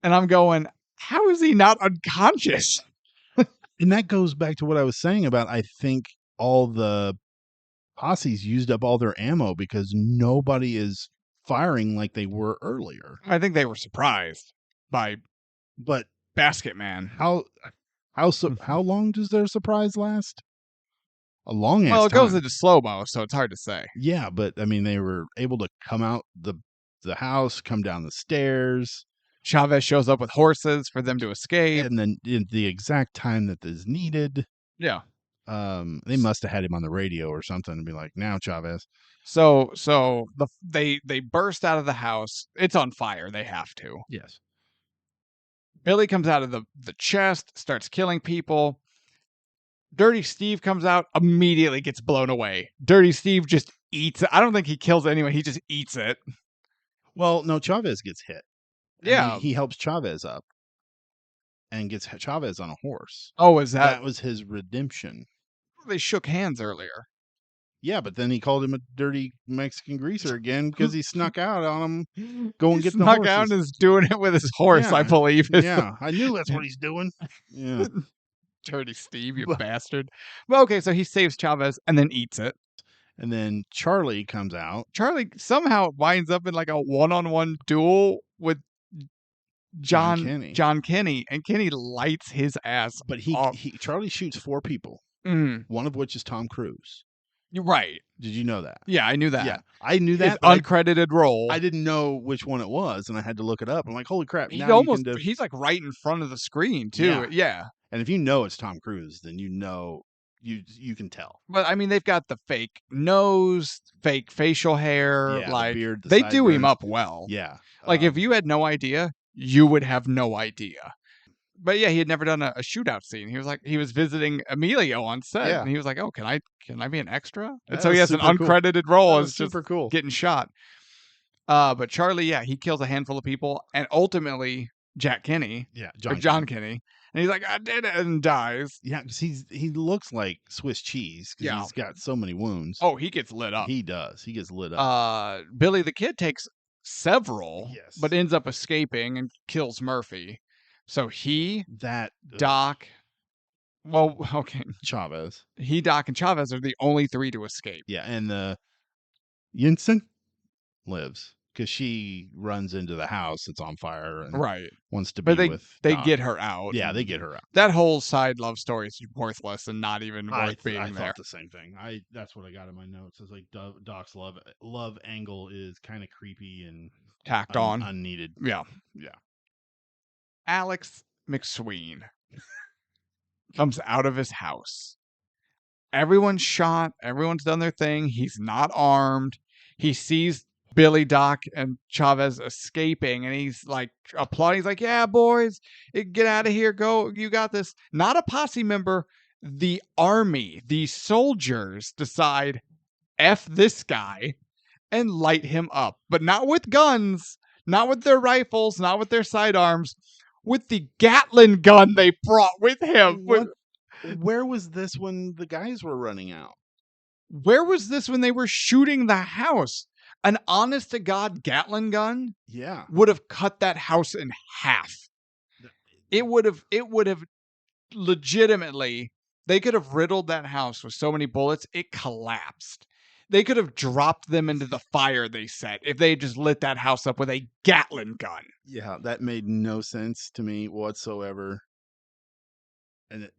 And I'm going, how is he not unconscious? And that goes back to what I was saying about I think all the posses used up all their ammo because nobody is firing like they were earlier. I think they were surprised by But Basket Man. how long does their surprise last? A long ass Well, it time. goes into slow-mo, so it's hard to say. Yeah, but I mean they were able to come out the house, come down the stairs, Chavez shows up with horses for them to escape. and then in the exact time that is needed. Yeah. They must have had him on the radio or something and be like, "Now, Chavez." So they burst out of the house. It's on fire. They have to. Yes. Billy comes out of the chest, starts killing people. Dirty Steve comes out, immediately gets blown away. Dirty Steve just eats it. I don't think he kills anyone. He just eats it. Well, no, Chavez gets hit. And Yeah. he helps Chavez up and gets Chavez on a horse. Oh, is that? That was his redemption. They shook hands earlier. Yeah, but then he called him a dirty Mexican greaser again because he snuck out on him. Go and He get the snuck horses. out and is doing it with his horse, I Yeah. believe. Yeah, I knew that's what he's doing. Yeah. Dirty Steve, you bastard. Well, okay, so he saves Chavez and then eats it. And then Charlie comes out. Charlie somehow winds up in like a one-on-one duel with John Kenny, and Kenny lights his ass. But off. Charlie shoots 4 people, one of which is Tom Cruise. You're right. Did you know that? Yeah, I knew that. Yeah, I knew that. His uncredited role. I didn't know which one it was, and I had to look it up. I'm like, holy crap! He's like right in front of the screen too. Yeah. And if you know it's Tom Cruise, then you know you can tell. But I mean, they've got the fake nose, fake facial hair, the beard, the they do him sideburns. up well. Yeah. Like if you had no idea, you would have no idea. But yeah, he had never done a shootout scene. He was visiting Emilio on set, and he was like, "Oh, can I be an extra?" And so he has an uncredited role as just super cool getting shot. But Charlie, yeah, he kills a handful of people, and ultimately Jack Kenny, John Kenny, and he's like, "I did it," and dies. Yeah, because he looks like Swiss cheese because he's got so many wounds. Oh, he gets lit up. He does. He gets lit up. Billy the Kid takes several, but ends up escaping and kills Murphy. So Doc, well, okay, Chavez. Doc, and Chavez are the only 3 to escape. Yeah, and the Jensen lives because she runs into the house that's on fire and wants to be with they Doc. get her out. Yeah, they get her out. That whole side love story is worthless and not even worth being I there. thought the same thing. That's what I got in my notes. It's like Doc's love angle is kind of creepy and tacked on, unneeded. Yeah. Alex McSween comes out of his house. Everyone's shot. Everyone's done their thing. He's not armed. He sees Billy, Doc, and Chavez escaping, and he's like applauding. He's like, "Yeah, boys, get out of here. Go. You got this." Not a posse member. The army, the soldiers decide, F this guy, and light him up. But not with guns, not with their rifles, not with their sidearms, with the Gatling gun they brought with him. What? Where was this when the guys were running out? Where was this when they were shooting the house? An honest to God Gatling gun Yeah. would have cut that house in half. It would have legitimately, they could have riddled that house with so many bullets, it collapsed. They could have dropped them into the fire they set if they just lit that house up with a Gatling gun. Yeah, that made no sense to me whatsoever. And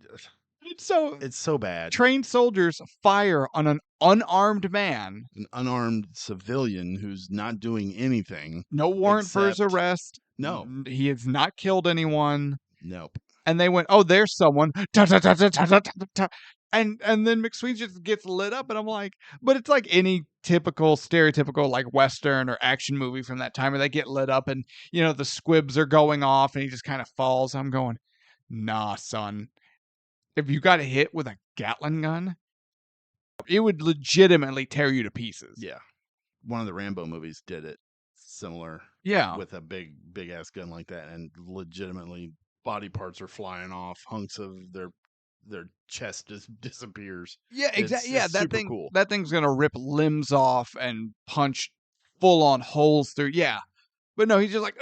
it's so bad. Trained soldiers fire on an unarmed man. An unarmed civilian who's not doing anything. No warrant for his arrest. No. He has not killed anyone. Nope. And they went, "Oh, there's someone." And then McSween just gets lit up, and I'm like, but it's like any typical, stereotypical like Western or action movie from that time where they get lit up and, you know, the squibs are going off and he just kind of falls. I'm going, nah, son. If you got hit with a Gatling gun, it would legitimately tear you to pieces. Yeah. One of the Rambo movies did it similar. Yeah. With a big ass gun like that, and legitimately body parts are flying off, hunks of their chest just disappears. Yeah, exactly. Yeah, that thing, cool. That thing's gonna rip limbs off and punch full on holes through. Yeah, but no, he's just like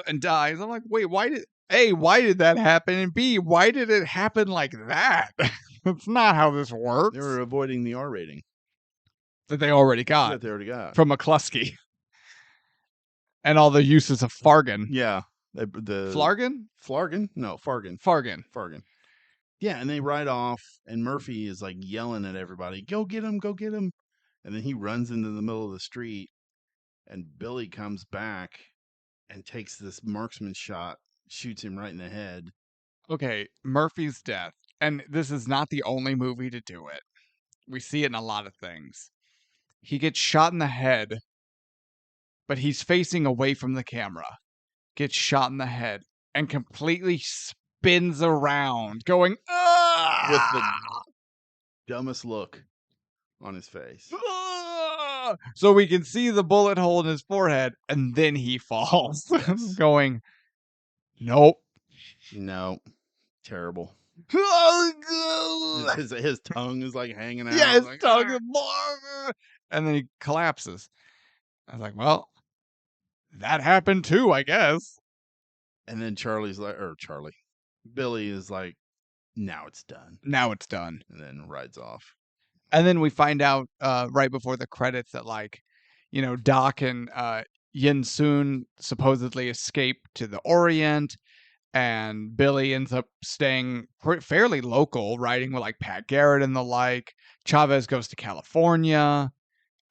and dies. I'm like, wait, why did that happen? And B, why did it happen like that? That's not how this works. They were avoiding the R rating that they already got. From McCluskey. And all the uses of Fargan. Yeah. Flargan? No, Fargan. Fargan. Yeah, and they ride off, and Murphy is like yelling at everybody, "Go get him, go get him." And then he runs into the middle of the street, and Billy comes back and takes this marksman shot, shoots him right in the head. Okay, Murphy's death. And this is not the only movie to do it. We see it in a lot of things. He gets shot in the head, but he's facing away from the camera. Gets shot in the head and completely spins around, going, "Ah!" With the dumbest look on his face. "Ah!" So we can see the bullet hole in his forehead, and then he falls, Yes. going, "Nope." No. Terrible. Oh, his tongue is like hanging out. Yeah, his like, tongue is more. And then he collapses. I was like, well, that happened too, I guess. And then Billy is like, now it's done. Now it's done. And then rides off. And then we find out right before the credits that, like, you know, Doc and Yin Soon supposedly escaped to the Orient. And Billy ends up staying fairly local, riding with like Pat Garrett and the like. Chavez goes to California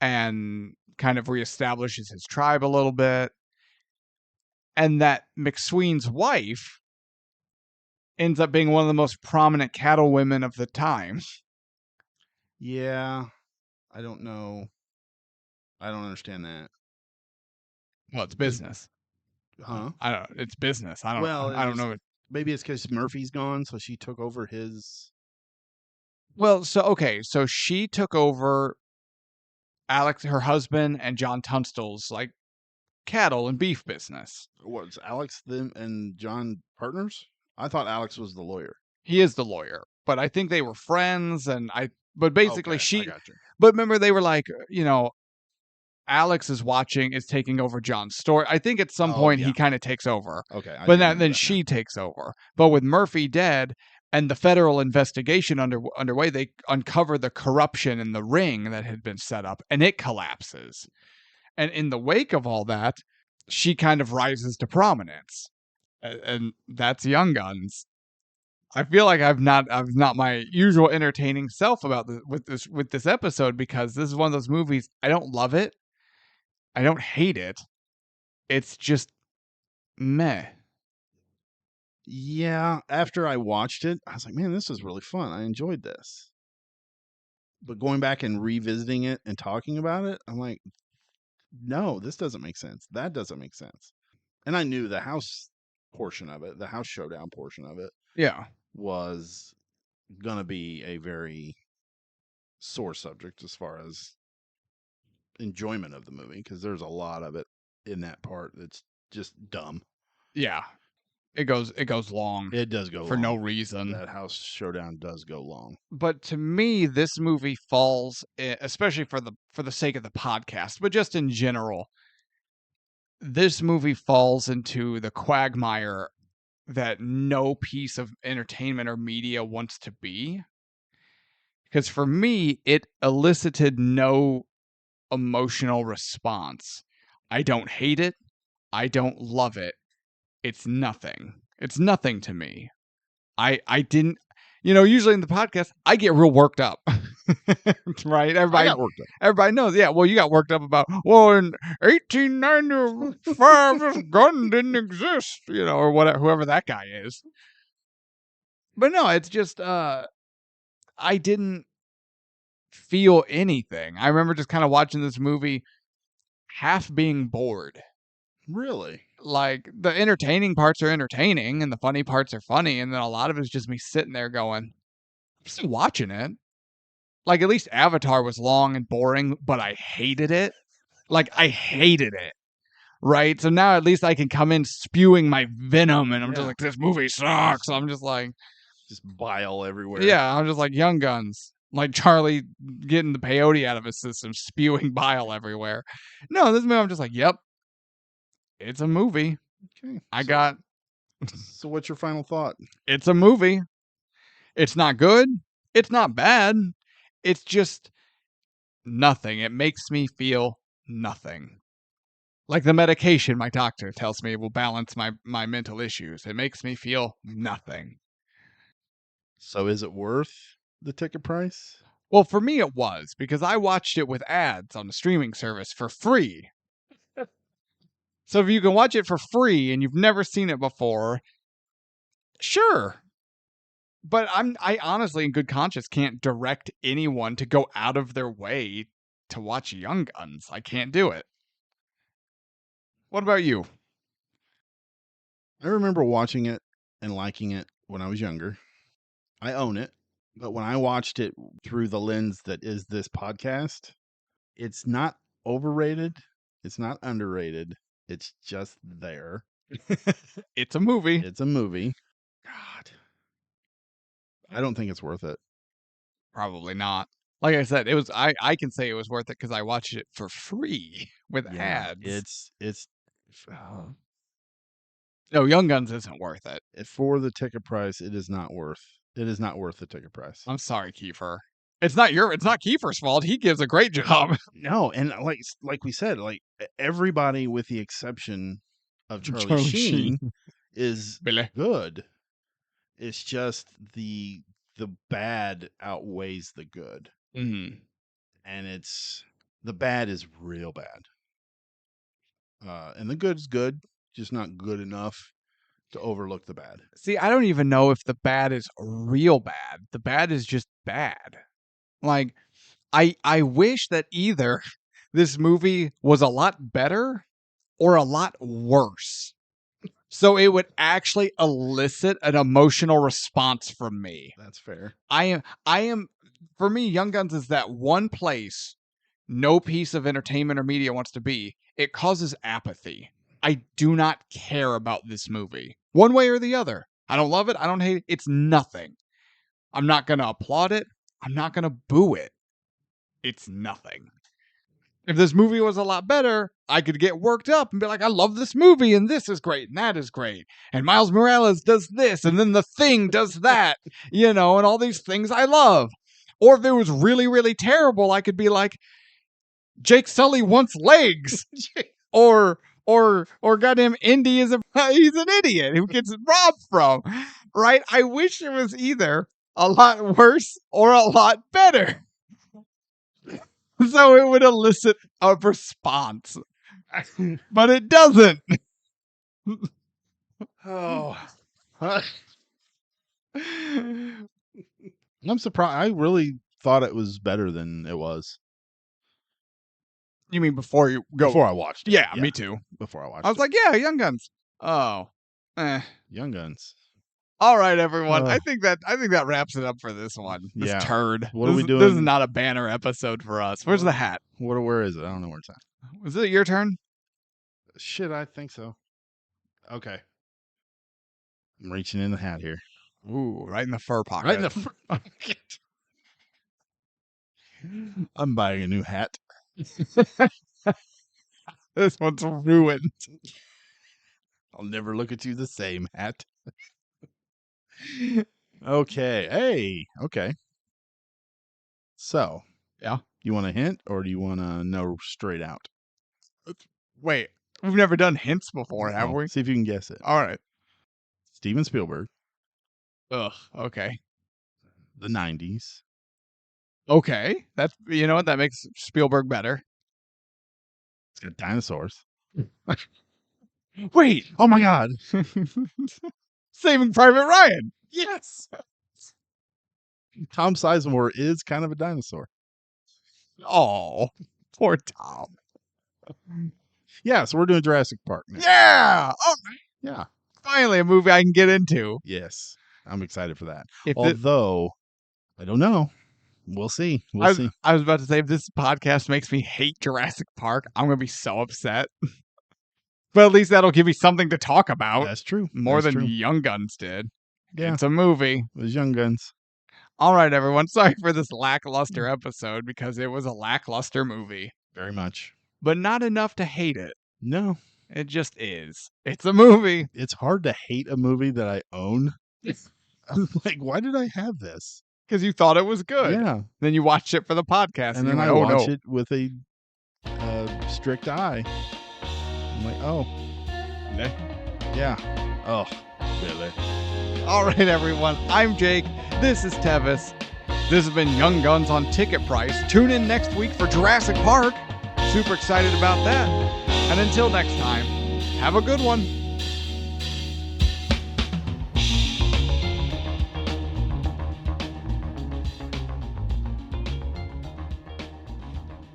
and kind of reestablishes his tribe a little bit. And that McSween's wife ends up being one of the most prominent cattle women of the time. Yeah. I don't know. I don't understand that. Well, it's business. Huh? I don't. It's business. I don't know. Maybe it's because Murphy's gone, so she took over his. Well, so she took over Alex, her husband, and John Tunstall's like cattle and beef business. Was Alex them and John partners? I thought Alex was the lawyer. He is the lawyer, but I think they were friends, but basically I got you. But remember, they were like, you know, Alex is taking over John's story. I think at some point he kind of takes over. Okay. But then she takes over. But with Murphy dead and the federal investigation underway, they uncover the corruption in the ring that had been set up, and it collapses. And in the wake of all that, she kind of rises to prominence. And that's Young Guns. I feel like I've not my usual entertaining self about with this episode, because this is one of those movies. I don't love it. I don't hate it. It's just meh. Yeah, after I watched it, I was like, man, this is really fun. I enjoyed this. But going back and revisiting it and talking about it, I'm like, no, this doesn't make sense. That doesn't make sense. And I knew the house portion of it, the house showdown portion of it, Yeah. was going to be a very sore subject as far as enjoyment of the movie, because there's a lot of it in that part that's just dumb. Yeah. It goes long It does go for long. no reason. That house showdown does go long. But to me, this movie falls, especially for the sake of the podcast, but just in general, this movie falls into the quagmire that no piece of entertainment or media wants to be. Because for me, it elicited no emotional response. I don't hate it. I don't love it. It's nothing. It's nothing to me. I didn't, usually in the podcast I get real worked up. Right? I got worked up. Everybody knows. Yeah, well, you got worked up about, well, in 1895 this gun didn't exist, or whatever, whoever that guy is. But no, it's just I didn't feel anything. I remember just kind of watching this movie half being bored. Really? Like, the entertaining parts are entertaining and the funny parts are funny, and then a lot of it is just me sitting there going, I'm still watching it. Like, at least Avatar was long and boring, but I hated it. Like, I hated it. Right? So now at least I can come in spewing my venom, and I'm just like, this movie sucks. I'm just like, just bile everywhere. Yeah, I'm just like Young Guns. Like Charlie getting the peyote out of his system, spewing bile everywhere. No, this movie, I'm just like, yep, it's a movie. Okay. So what's your final thought? It's a movie. It's not good. It's not bad. It's just nothing. It makes me feel nothing. Like the medication my doctor tells me will balance my mental issues. It makes me feel nothing. So is it worth the ticket price? Well, for me it was, because I watched it with ads on the streaming service for free. So if you can watch it for free and you've never seen it before, sure. But I honestly, in good conscience, can't direct anyone to go out of their way to watch Young Guns. I can't do it. What about you? I remember watching it and liking it when I was younger. I own it. But when I watched it through the lens that is this podcast, it's not overrated. It's not underrated. It's just there. It's a movie. It's a movie. God. I don't think it's worth it. Probably not. Like I said, it was. I can say it was worth it because I watched it for free with ads. It's No, Young Guns isn't worth it. for the ticket price. It is not worth the ticket price. I'm sorry, Kiefer. It's not Kiefer's fault. He gives a great job. No, and like we said, like everybody with the exception of Charlie Sheen is Billy. good. It's just the bad outweighs the good. Mm-hmm. And the bad is real bad. And the good is good, just not good enough to overlook the bad. See, I don't even know if the bad is real bad. The bad is just bad. Like, I wish that either this movie was a lot better or a lot worse, so it would actually elicit an emotional response from me. That's fair. I am, for me, Young Guns is that one place no piece of entertainment or media wants to be. It causes apathy. I do not care about this movie, one way or the other. I don't love it. I don't hate it. It's nothing. I'm not going to applaud it. I'm not going to boo it. It's nothing. If this movie was a lot better, I could get worked up and be like, I love this movie, and this is great, and that is great. And Miles Morales does this, and then The Thing does that, and all these things I love. Or if it was really, really terrible, I could be like, Jake Sully wants legs. or goddamn Indy he's an idiot who gets robbed from. Right? I wish it was either a lot worse or a lot better. So it would elicit a response. But it doesn't. Oh. I'm surprised. I really thought it was better than it was You mean before you go? before I watched it. Yeah, me too. Before I watched I was it. like, yeah, Young Guns. Oh, Young Guns. All right, everyone. Uh, I think that wraps it up for this one. This Yeah. turd. What are we This is doing? not a banner episode for us. Where's the hat? Where is it? I don't know where it's at. Was it your turn? Shit, I think so. Okay. I'm reaching in the hat here. Ooh, right in the fur pocket. Right in the front pocket. I'm buying a new hat. This one's ruined. I'll never look at you the same, hat. Okay. Hey. Okay. So. Yeah. You want a hint or do you want to know straight out? Wait, we've never done hints before, have we? See if you can guess it. All right. Steven Spielberg. Ugh. Okay. The 90s. Okay. That's, you know what? That makes Spielberg better. It's got dinosaurs. Wait. Oh my God. Saving Private Ryan. Yes. Tom Sizemore is kind of a dinosaur. Oh, poor Tom. Yeah, so we're doing Jurassic Park now. Yeah. All right. Yeah. Finally, a movie I can get into. Yes. I'm excited for that. If Although, I don't know. We'll see. We'll see. I was about to say, if this podcast makes me hate Jurassic Park, I'm going to be so upset. But at least that'll give me something to talk about. That's true. More That's than true. Young Guns did. Yeah. It's a movie. It was Young Guns. All right, everyone. Sorry for this lackluster episode because it was a lackluster movie. Very much. But not enough to hate it. No. It just is. It's a movie. It's hard to hate a movie that I own. I'm like, why did I have this? Because you thought it was good. Yeah. Then you watched it for the podcast. And then I watch it with a strict eye. I'm like, oh. Yeah. Oh, really? All right, everyone. I'm Jake. This is Tevis. This has been Young Guns on Ticket Price. Tune in next week for Jurassic Park. Super excited about that. And until next time, have a good one.